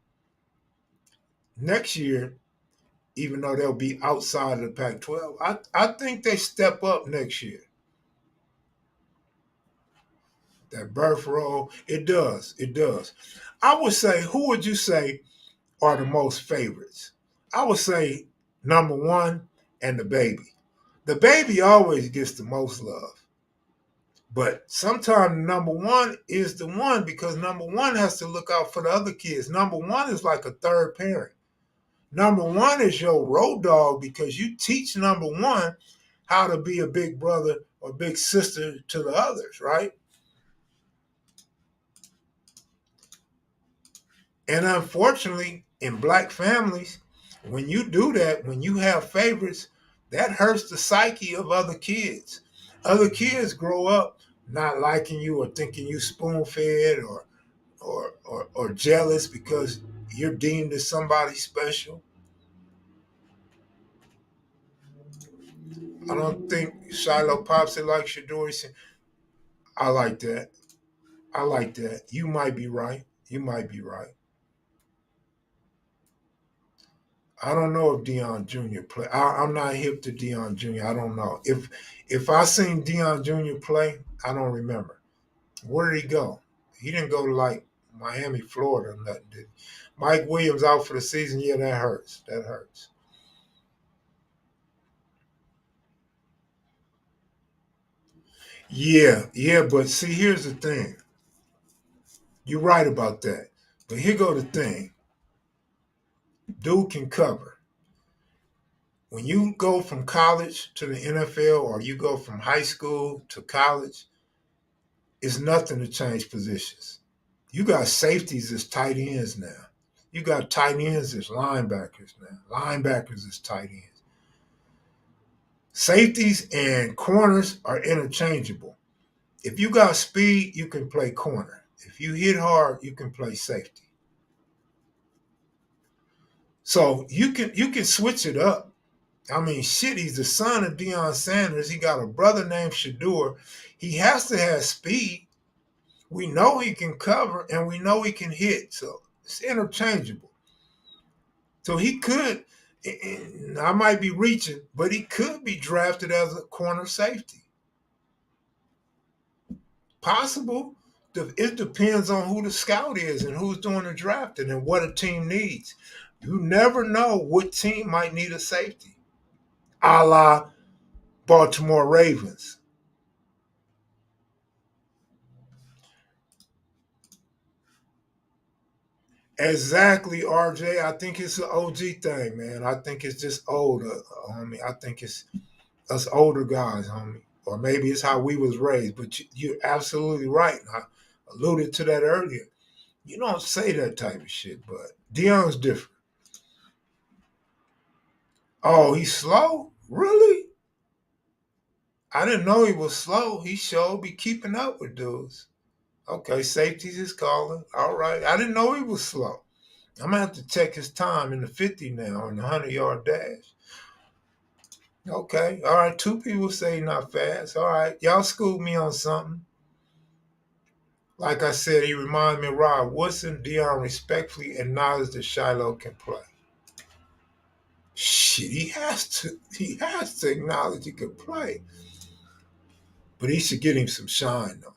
Next year, even though they'll be outside of the Pac-12, I think they step up next year. That birth role, it does. It does. I would say, who would you say are the most favorites? I would say number 1 and the baby. The baby always gets the most love. But sometimes number 1 is the one because number 1 has to look out for the other kids. Number 1 is like a third parent. Number 1 is your road dog because you teach number 1 how to be a big brother or big sister to the others, right? And unfortunately, in black families, when you do that, when you have favorites, that hurts the psyche of other kids. Other kids grow up not liking you or thinking you spoon fed or jealous because you're deemed as somebody special. I don't think Shiloh pops it like Shadeur. I like that. I like that. You might be right. You might be right. I don't know if Dion Jr. play. I'm not hip to Dion Jr. I don't know. If I seen Dion Jr. play, I don't remember. Where did he go? He didn't go to like Miami, Florida, or nothing. Did he? Mike Williams out for the season. Yeah, that hurts. That hurts. Yeah, but see, here's the thing. You're right about that. But here go the thing. Dude can cover. When you go from college to the NFL or you go from high school to college, it's nothing to change positions. You got safeties as tight ends now. You got tight ends as linebackers now. Linebackers as tight ends. Safeties and corners are interchangeable. If you got speed, you can play corner. If you hit hard, you can play safety. So you can switch it up. I mean, shit, he's the son of Deion Sanders. He got a brother named Shadeur. He has to have speed. We know he can cover and we know he can hit. So It's interchangeable. So he could, I might be reaching, but he could be drafted as a corner safety. Possible. It depends on who the scout is and who's doing the drafting and what a team needs. You never know what team might need a safety, a la Baltimore Ravens. Exactly, RJ. I think it's an OG thing, man. I think it's just older, homie. I think it's us older guys, homie. Or maybe it's how we was raised. But you're absolutely right. I alluded to that earlier. You don't say that type of shit, but Dion's different. Oh, he's slow? Really? I didn't know he was slow. He sure be keeping up with dudes. Okay, safety's his calling. All right. I didn't know he was slow. I'm gonna have to check his time in the 50 now on the 100-yard dash. Okay, all right. Two people say not fast. All right, y'all schooled me on something. Like I said, he reminded me of Rob Woodson. Dion respectfully acknowledged that Shilo can play. Shit, he has to. He has to acknowledge he can play. But he should get him some shine though.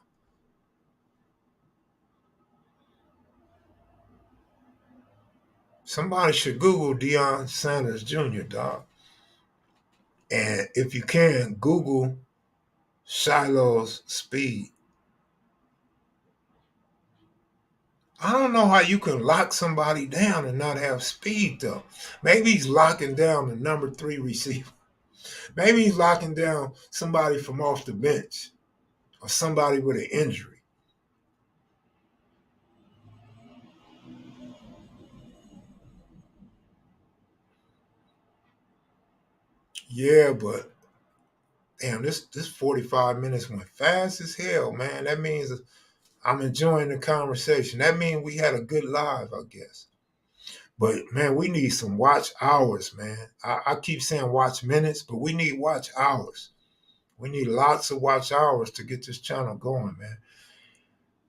Somebody should Google Deion Sanders Jr., dog. And if you can, Google Shiloh's speed. I don't know how you can lock somebody down and not have speed though. Maybe he's locking down the number 3 receiver. Maybe he's locking down somebody from off the bench or somebody with an injury. Yeah, but damn, this 45 minutes went fast as hell, man. That means I'm enjoying the conversation. That means we had a good live, I guess. But man, we need some watch hours, man. I keep saying watch minutes, but we need watch hours. We need lots of watch hours to get this channel going, man.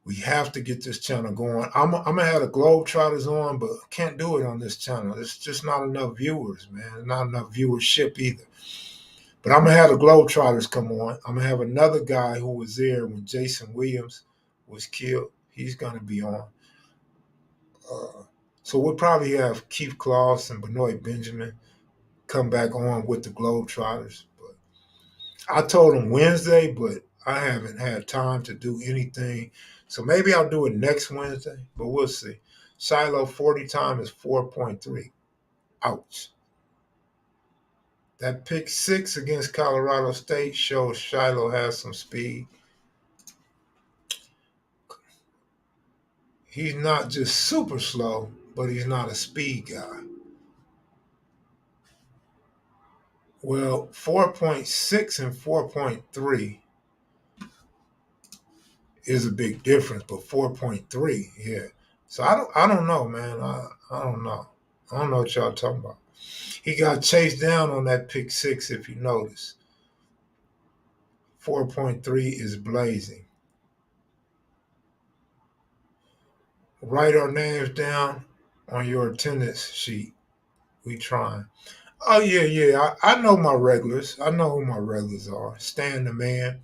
We have to get this channel going. I'm gonna have the Globetrotters on, but I can't do it on this channel. There's just not enough viewers, man. Not enough viewership either. But I'm gonna have the Globetrotters come on. I'm gonna have another guy who was there when Jason Williams was killed. He's gonna be on. Uh, so we'll probably have Keith Kloss and Benoit Benjamin come back on with the Globetrotters. But I told them Wednesday, but I haven't had time to do anything. So maybe I'll do it next Wednesday, but we'll see. Shilo 40 time is 4.3. Ouch. That pick 6 against Colorado State shows Shilo has some speed. He's not just super slow, but he's not a speed guy. Well, 4.6 and 4.3 is a big difference, but 4.3, yeah. So I don't know, man. I don't know. I don't know what y'all talking about. He got chased down on that pick 6, if you notice. 4.3 is blazing. Write our names down on your attendance sheet. We trying. Oh yeah, yeah. I know my regulars. I know who my regulars are. Stan the Man,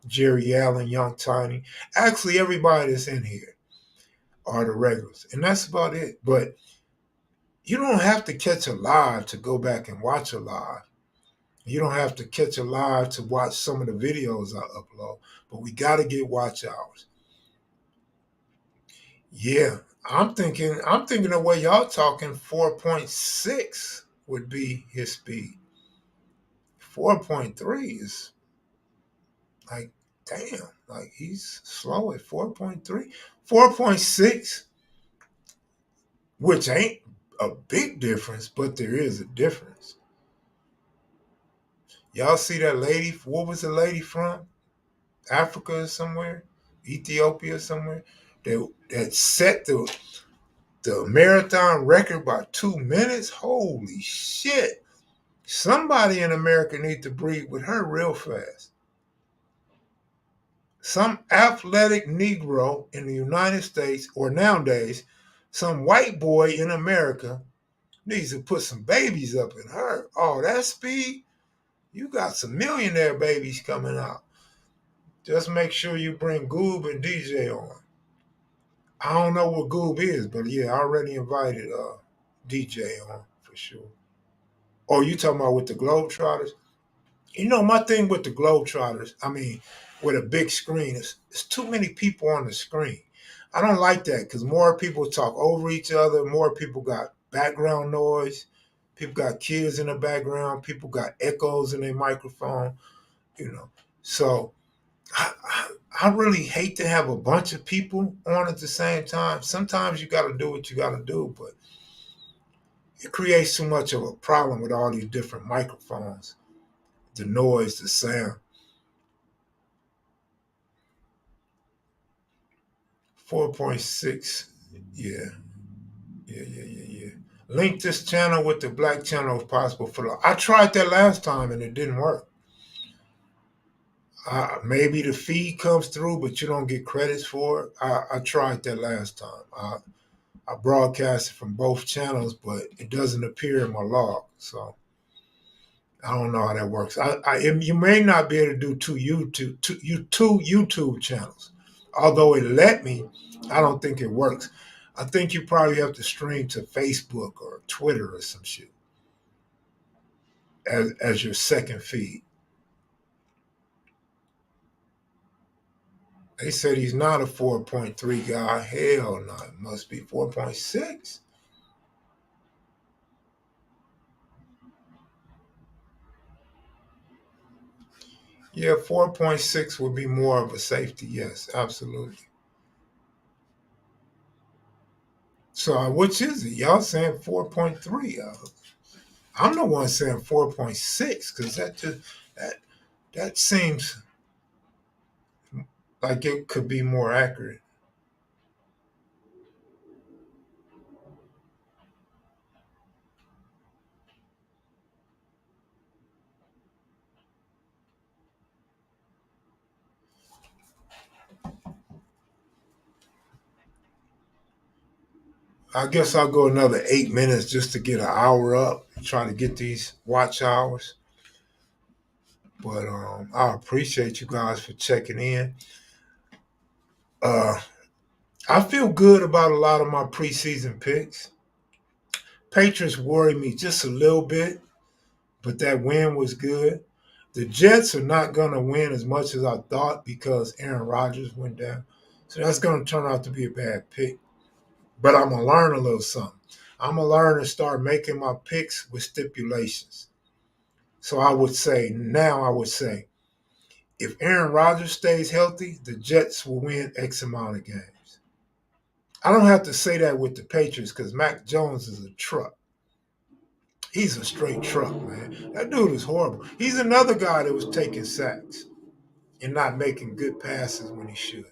Jerry Allen, Young Tiny. Actually, everybody that's in here are the regulars, and that's about it. But you don't have to catch a live to go back and watch a live. You don't have to catch a live to watch some of the videos I upload. But we got to get watch hours. Yeah, I'm thinking the way y'all talking, 4.6 would be his speed. 4.3 is like, damn, like he's slow at 4.3. 4.6, which ain't a big difference, but there is a difference. Y'all see that lady? What was the lady from? Africa or somewhere? Ethiopia or somewhere? That set the marathon record by 2 minutes? Holy shit. Somebody in America needs to breed with her real fast. Some athletic Negro in the United States, or nowadays, Some white boy in America needs to put some babies up in her. Oh, that speed? You got some millionaire babies coming out. Just make sure you bring Goob and DJ on. I don't know what Goob is, but yeah, I already invited DJ on for sure. Oh, you talking about with the Globetrotters? You know, my thing with the Globetrotters, I mean, with a big screen, it's too many people on the screen. I don't like that because more people talk over each other, more people got background noise, people got kids in the background, people got echoes in their microphone, you know. So I really hate to have a bunch of people on at the same time. Sometimes you got to do what you got to do, but it creates too much of a problem with all these different microphones, the noise, the sound. 4.6. Yeah. Yeah. Link this channel with the black channel if possible. I tried that last time and it didn't work. Maybe the feed comes through, but you don't get credits for it. I tried that last time. I broadcasted from both channels, but it doesn't appear in my log. So I don't know how that works. You may not be able to do two YouTube channels. Although it let me, I don't think it works. I think you probably have to stream to Facebook or Twitter or some shit as your second feed. They said he's not a 4.3 guy. Hell no, it must be 4.6. Yeah, 4.6 would be more of a safety. Yes, absolutely. So which is it? Y'all saying 4.3? I'm the one saying 4.6 because that that seems like it could be more accurate. I guess I'll go another 8 minutes just to get an hour up, trying to get these watch hours. But I appreciate you guys for checking in. Uh, I feel good about a lot of my preseason picks. Patriots worry me just a little bit, but that win was good. The Jets are not going to win as much as I thought because Aaron Rodgers went down. So that's going to turn out to be a bad pick. But I'm going to learn a little something. I'm going to learn and start making my picks with stipulations. So I would say, if Aaron Rodgers stays healthy, the Jets will win X amount of games. I don't have to say that with the Patriots because Mac Jones is a truck. He's a straight truck, man. That dude is horrible. He's another guy that was taking sacks and not making good passes when he should.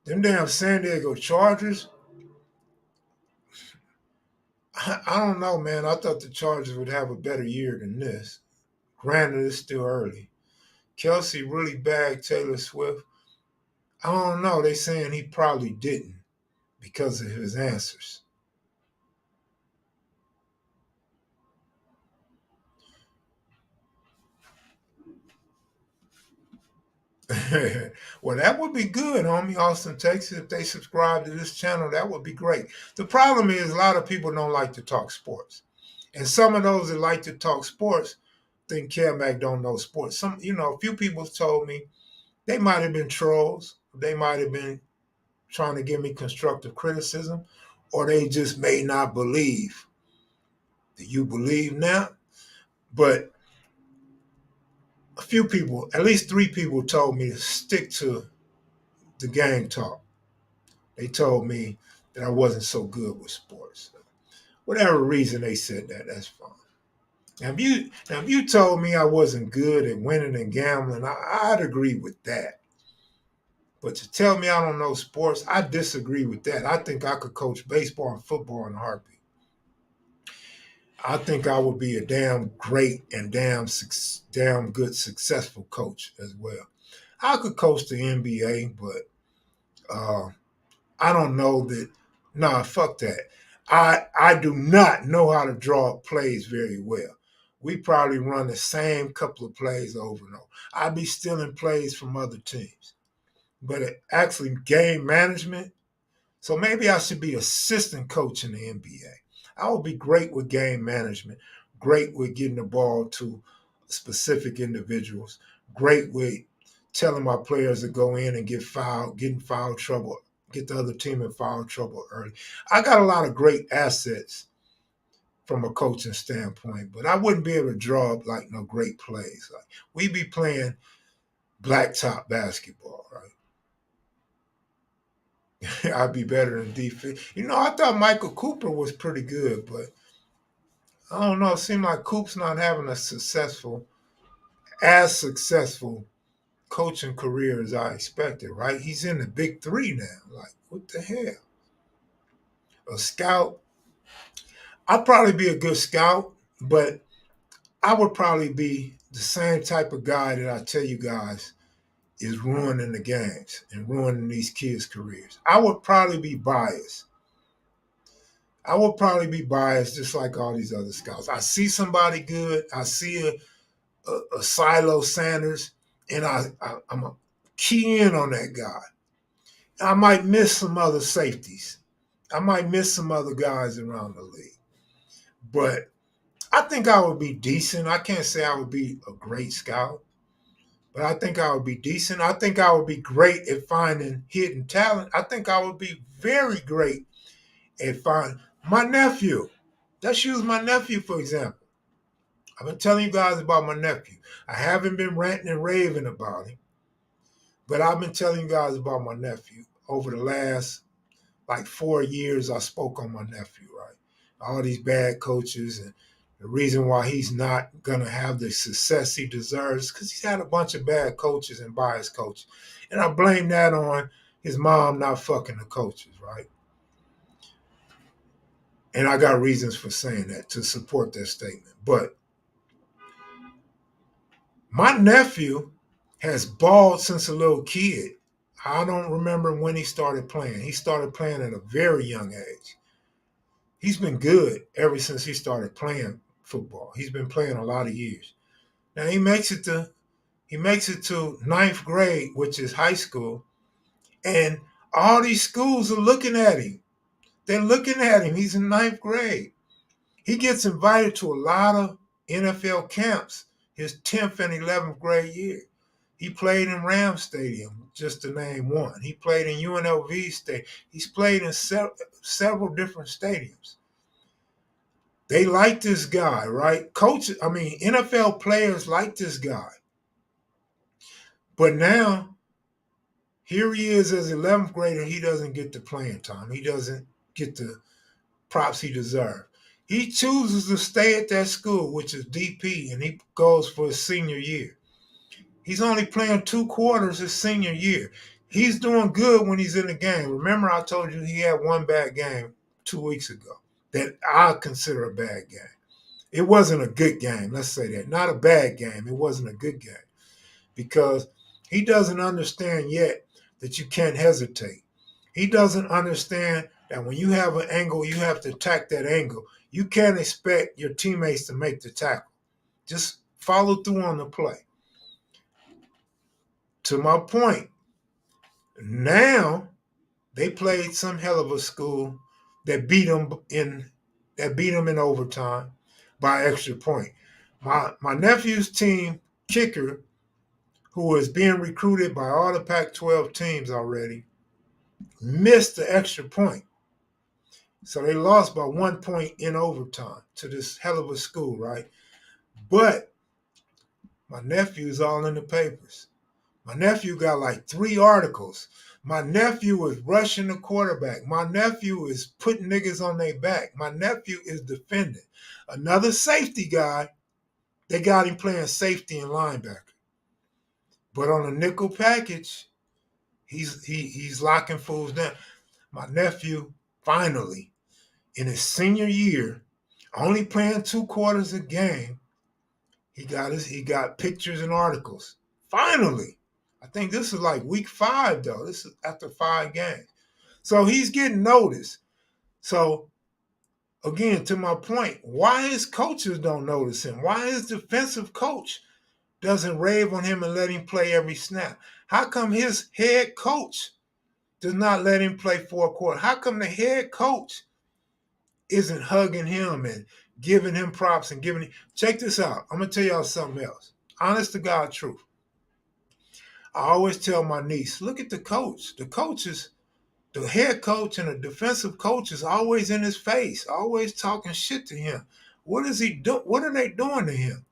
Them damn San Diego Chargers, I don't know, man. I thought the Chargers would have a better year than this. Granted, it's still early. Kelsey really bagged Taylor Swift. I don't know. They saying he probably didn't because of his answers. Well, that would be good, homie. Austin, Texas. If they subscribe to this channel, that would be great. The problem is a lot of people don't like to talk sports. And some of those that like to talk sports think Mac don't know sports. A few people told me they might have been trolls. They might have been trying to give me constructive criticism, or they just may not believe. Do you believe now? But a few people, at least three people, told me to stick to the gang talk. They told me that I wasn't so good with sports. Whatever reason they said that, that's fine. Now if you told me I wasn't good at winning and gambling, I'd agree with that. But to tell me I don't know sports, I disagree with that. I think I could coach baseball and football in a heartbeat. I think I would be a damn great and damn good successful coach as well. I could coach the NBA, but I don't know that Nah, fuck that. I do not know how to draw up plays very well. We probably run the same couple of plays over and over. I'd be stealing plays from other teams. But actually, game management, so maybe I should be assistant coach in the NBA. I would be great with game management, great with getting the ball to specific individuals, great with telling my players to go in and get in foul trouble, get the other team in foul trouble early. I got a lot of great assets from a coaching standpoint, but I wouldn't be able to draw up like no great plays. Like we be playing blacktop basketball, right? I'd be better than defense. I thought Michael Cooper was pretty good, but I don't know. It seemed like Coop's not having as successful coaching career as I expected, right? He's in the big three now. Like, what the hell? A scout? I'd probably be a good scout, but I would probably be the same type of guy that I tell you guys is ruining the games and ruining these kids' careers. I would probably be biased. I will probably be biased just like all these other scouts. I see somebody good. I see a Shilo Sanders, and I'm a key in on that guy. I might miss some other safeties. I might miss some other guys around the league. But I think I would be decent. I can't say I would be a great scout, but I think I would be decent. I think I would be great at finding hidden talent. I think I would be very great at finding my nephew. Let's use my nephew, for example. I've been telling you guys about my nephew. I haven't been ranting and raving about him, but I've been telling you guys about my nephew over the last like 4 years. I spoke on my nephew, right? All these bad coaches and the reason why he's not going to have the success he deserves because he's had a bunch of bad coaches and biased coaches. And I blame that on his mom not fucking the coaches, right? And I got reasons for saying that to support that statement. But my nephew has balled since a little kid. I don't remember when he started playing. He started playing at a very young age. He's been good ever since he started playing football. He's been playing a lot of years. Now he makes it to ninth grade, which is high school, and all these schools are looking at him. They're looking at him. He's in ninth grade. He gets invited to a lot of NFL camps his 10th and 11th grade year. He played in Rams Stadium, just to name one. He played in UNLV Stadium. He's played in several different stadiums. They like this guy, right? NFL players like this guy. But now, here he is as 11th grader. He doesn't get the playing time. He doesn't get the props he deserves. He chooses to stay at that school, which is DP, and he goes for his senior year. He's only playing 2 quarters his senior year. He's doing good when he's in the game. Remember, I told you he had one bad game 2 weeks ago that I consider a bad game. It wasn't a good game, let's say that. Not a bad game. It wasn't a good game because he doesn't understand yet that you can't hesitate. He doesn't understand that when you have an angle, you have to attack that angle. You can't expect your teammates to make the tackle. Just follow through on the play. To my point, now they played some hell of a school that beat them in overtime by extra point. My nephew's team kicker, who is being recruited by all the Pac-12 teams already, missed the extra point. So they lost by 1 point in overtime to this hell of a school, right? But my nephew is all in the papers. My nephew got like 3 articles. My nephew is rushing the quarterback. My nephew is putting niggas on their back. My nephew is defending. Another safety guy, they got him playing safety and linebacker. But on a nickel package, he's locking fools down. My nephew, finally, in his senior year, only playing 2 quarters a game, he got pictures and articles. Finally. I think this is like week 5, though. This is after 5 games. So he's getting noticed. So again, to my point, why his coaches don't notice him? Why his defensive coach doesn't rave on him and let him play every snap? How come his head coach does not let him play 4 quarters? How come the head coach isn't hugging him and giving him props and giving him... Check this out. I'm going to tell y'all something else. Honest to God truth. I always tell my niece, look at the coach. The coach is... The head coach and the defensive coach is always in his face, always talking shit to him. What is he do? What are they doing to him?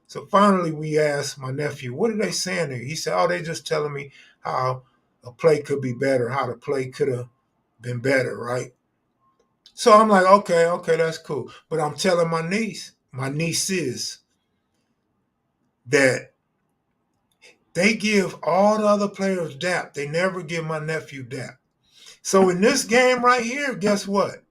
So finally, we asked my nephew, what are they saying to you? He said, oh, they just telling me how a play could be better, how the play could have been better, right? So I'm like, okay, that's cool. But I'm telling my nieces, that they give all the other players dap. They never give my nephew dap. So in this game right here, guess what?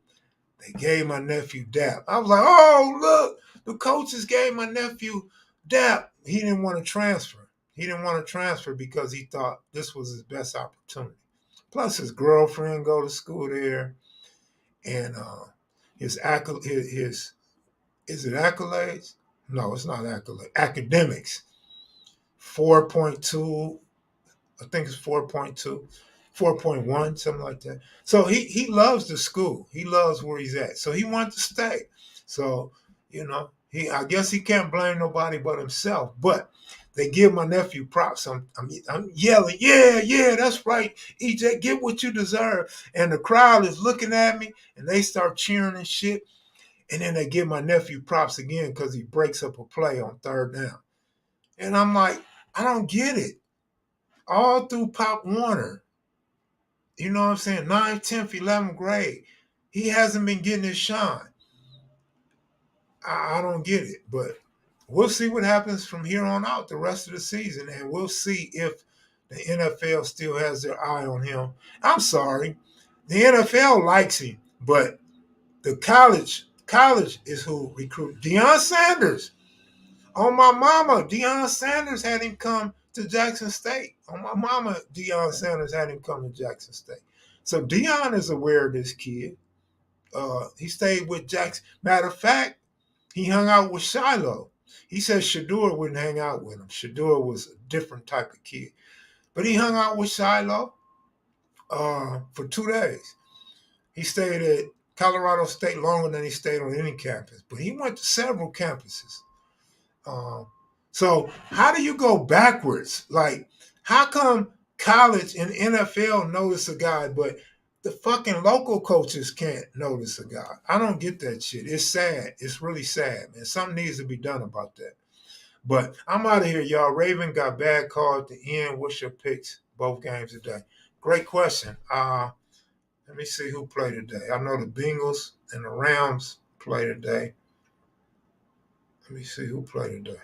They gave my nephew dap. I was like, oh, look, the coaches gave my nephew dap. He didn't want to transfer. He didn't want to transfer because he thought this was his best opportunity. Plus, his girlfriend go to school there, and his is it accolades? No, it's not accolades. Academics, 4.2. I think it's 4.2, 4.1, something like that. So he loves the school. He loves where he's at. So he wanted to stay. So, I guess he can't blame nobody but himself. But they give my nephew props. I'm yelling, yeah, that's right. EJ, get what you deserve. And the crowd is looking at me and they start cheering and shit. And then they give my nephew props again because he breaks up a play on third down. And I'm like, I don't get it. All through Pop Warner, you know what I'm saying, 9th, 10th, 11th grade, he hasn't been getting his shine. I don't get it, but we'll see what happens from here on out the rest of the season, and we'll see if the NFL still has their eye on him. I'm sorry, the NFL likes him, but the college is who recruit. Deion Sanders, on my mama, Deion Sanders had him come to Jackson State. On my mama, Deion Sanders had him come to Jackson State. So Deion is aware of this kid. He stayed with Jackson. Matter of fact, he hung out with Shilo. He said Shadeur wouldn't hang out with him. Shadeur was a different type of kid. But he hung out with Shilo for 2 days. He stayed at Colorado State longer than he stayed on any campus. But he went to several campuses. So how do you go backwards? Like, how come college and NFL notice a guy, but the fucking local coaches can't notice a guy? I don't get that shit. It's sad. It's really sad, man. Something needs to be done about that. But I'm out of here, y'all. Raven got bad call at the end. What's your picks both games today? Great question. Let me see who played today. I know the Bengals and the Rams play today. Let me see who played today.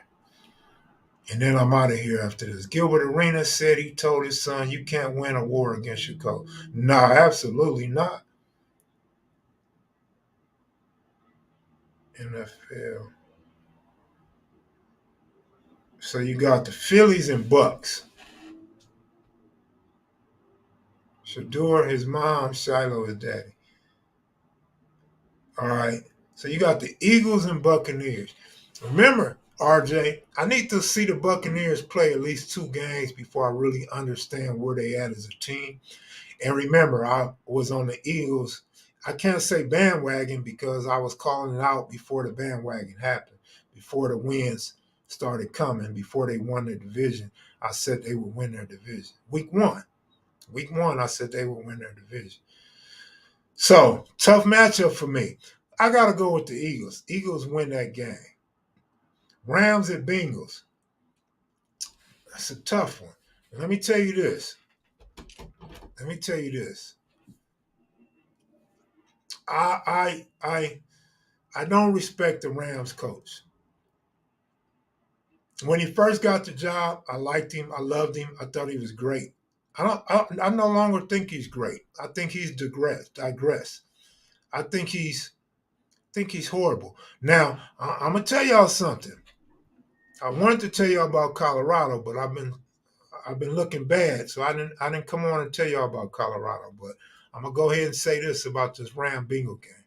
And then I'm out of here after this. Gilbert Arenas said he told his son, you can't win a war against your coach. No, absolutely not. NFL. So you got the Phillies and Bucks. Shadeur, his mom, Shilo, his daddy. All right. So you got the Eagles and Buccaneers. Remember, RJ, I need to see the Buccaneers play at least 2 games before I really understand where they at as a team. And remember, I was on the Eagles. I can't say bandwagon because I was calling it out before the bandwagon happened, before the wins started coming, before they won the division. I said they would win their division. Week one, I said they would win their division. So, tough matchup for me. I got to go with the Eagles. Eagles win that game. Rams and Bengals. That's a tough one. Let me tell you this. I don't respect the Rams coach. When he first got the job, I liked him. I loved him. I thought he was great. I no longer think he's great. I think he's digressed. I think he's horrible. Now, I'm gonna tell y'all something. I wanted to tell y'all about Colorado, but I've been looking bad, so I didn't come on and tell y'all about Colorado. But I'm going to go ahead and say this about this Ram-Bengal game.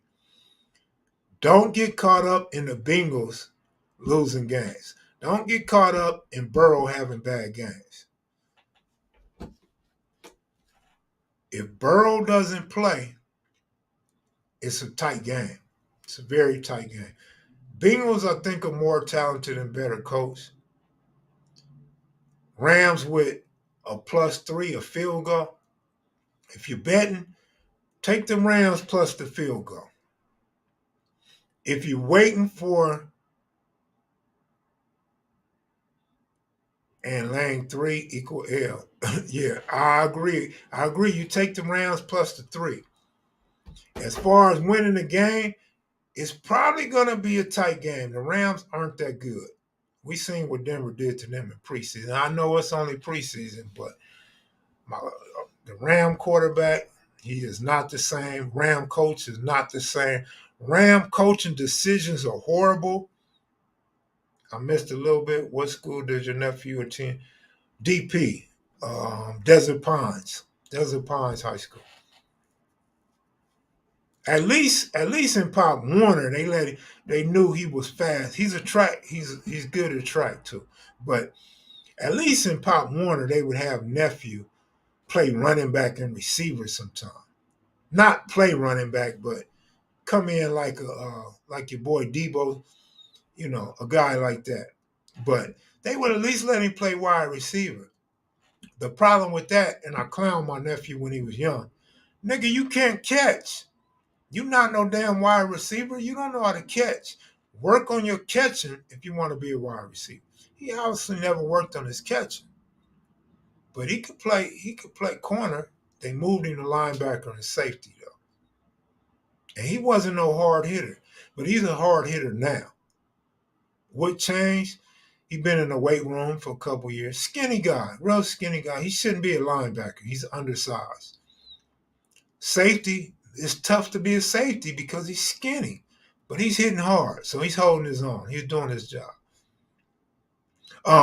Don't get caught up in the Bengals losing games. Don't get caught up in Burrow having bad games. If Burrow doesn't play, it's a tight game. It's a very tight game. Bengals, I think, are more talented and better coached. Rams with a +3, a field goal. If you're betting, take the Rams plus the field goal. If you're waiting for and laying 3 equal L. Yeah, I agree. You take the Rams plus the 3. As far as winning the game, it's probably going to be a tight game. The Rams aren't that good. We seen what Denver did to them in preseason. I know it's only preseason, but the Ram quarterback, he is not the same. Ram coach is not the same. Ram coaching decisions are horrible. I missed a little bit. What school did your nephew attend? DP, Desert Pines High School. At least in Pop Warner, they knew he was fast. He's good at track too. But at least in Pop Warner, they would have nephew play running back and receiver sometime. Not play running back, but come in like your boy Debo, a guy like that. But they would at least let him play wide receiver. The problem with that, and I clowned my nephew when he was young, nigga, you can't catch. You not no damn wide receiver. You don't know how to catch. Work on your catching if you want to be a wide receiver. He obviously never worked on his catching. But he could play corner. They moved him to linebacker and safety, though. And he wasn't no hard hitter. But he's a hard hitter now. What changed? He been in the weight room for a couple years. Skinny guy, real skinny guy. He shouldn't be a linebacker. He's undersized. Safety, it's tough to be a safety because he's skinny. But he's hitting hard, so he's holding his own. He's doing his job.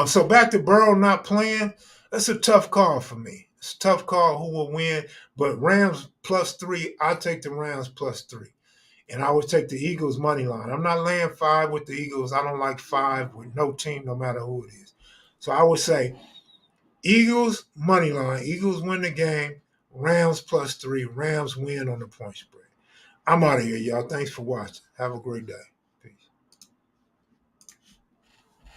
So back to Burrow not playing, that's a tough call for me. It's a tough call who will win. But Rams +3, I take the Rams +3. And I would take the Eagles money line. I'm not laying 5 with the Eagles. I don't like 5 with no team, no matter who it is. So I would say Eagles money line. Eagles win the game. Rams +3. Rams win on the point spread. I'm out of here, y'all. Thanks for watching. Have a great day.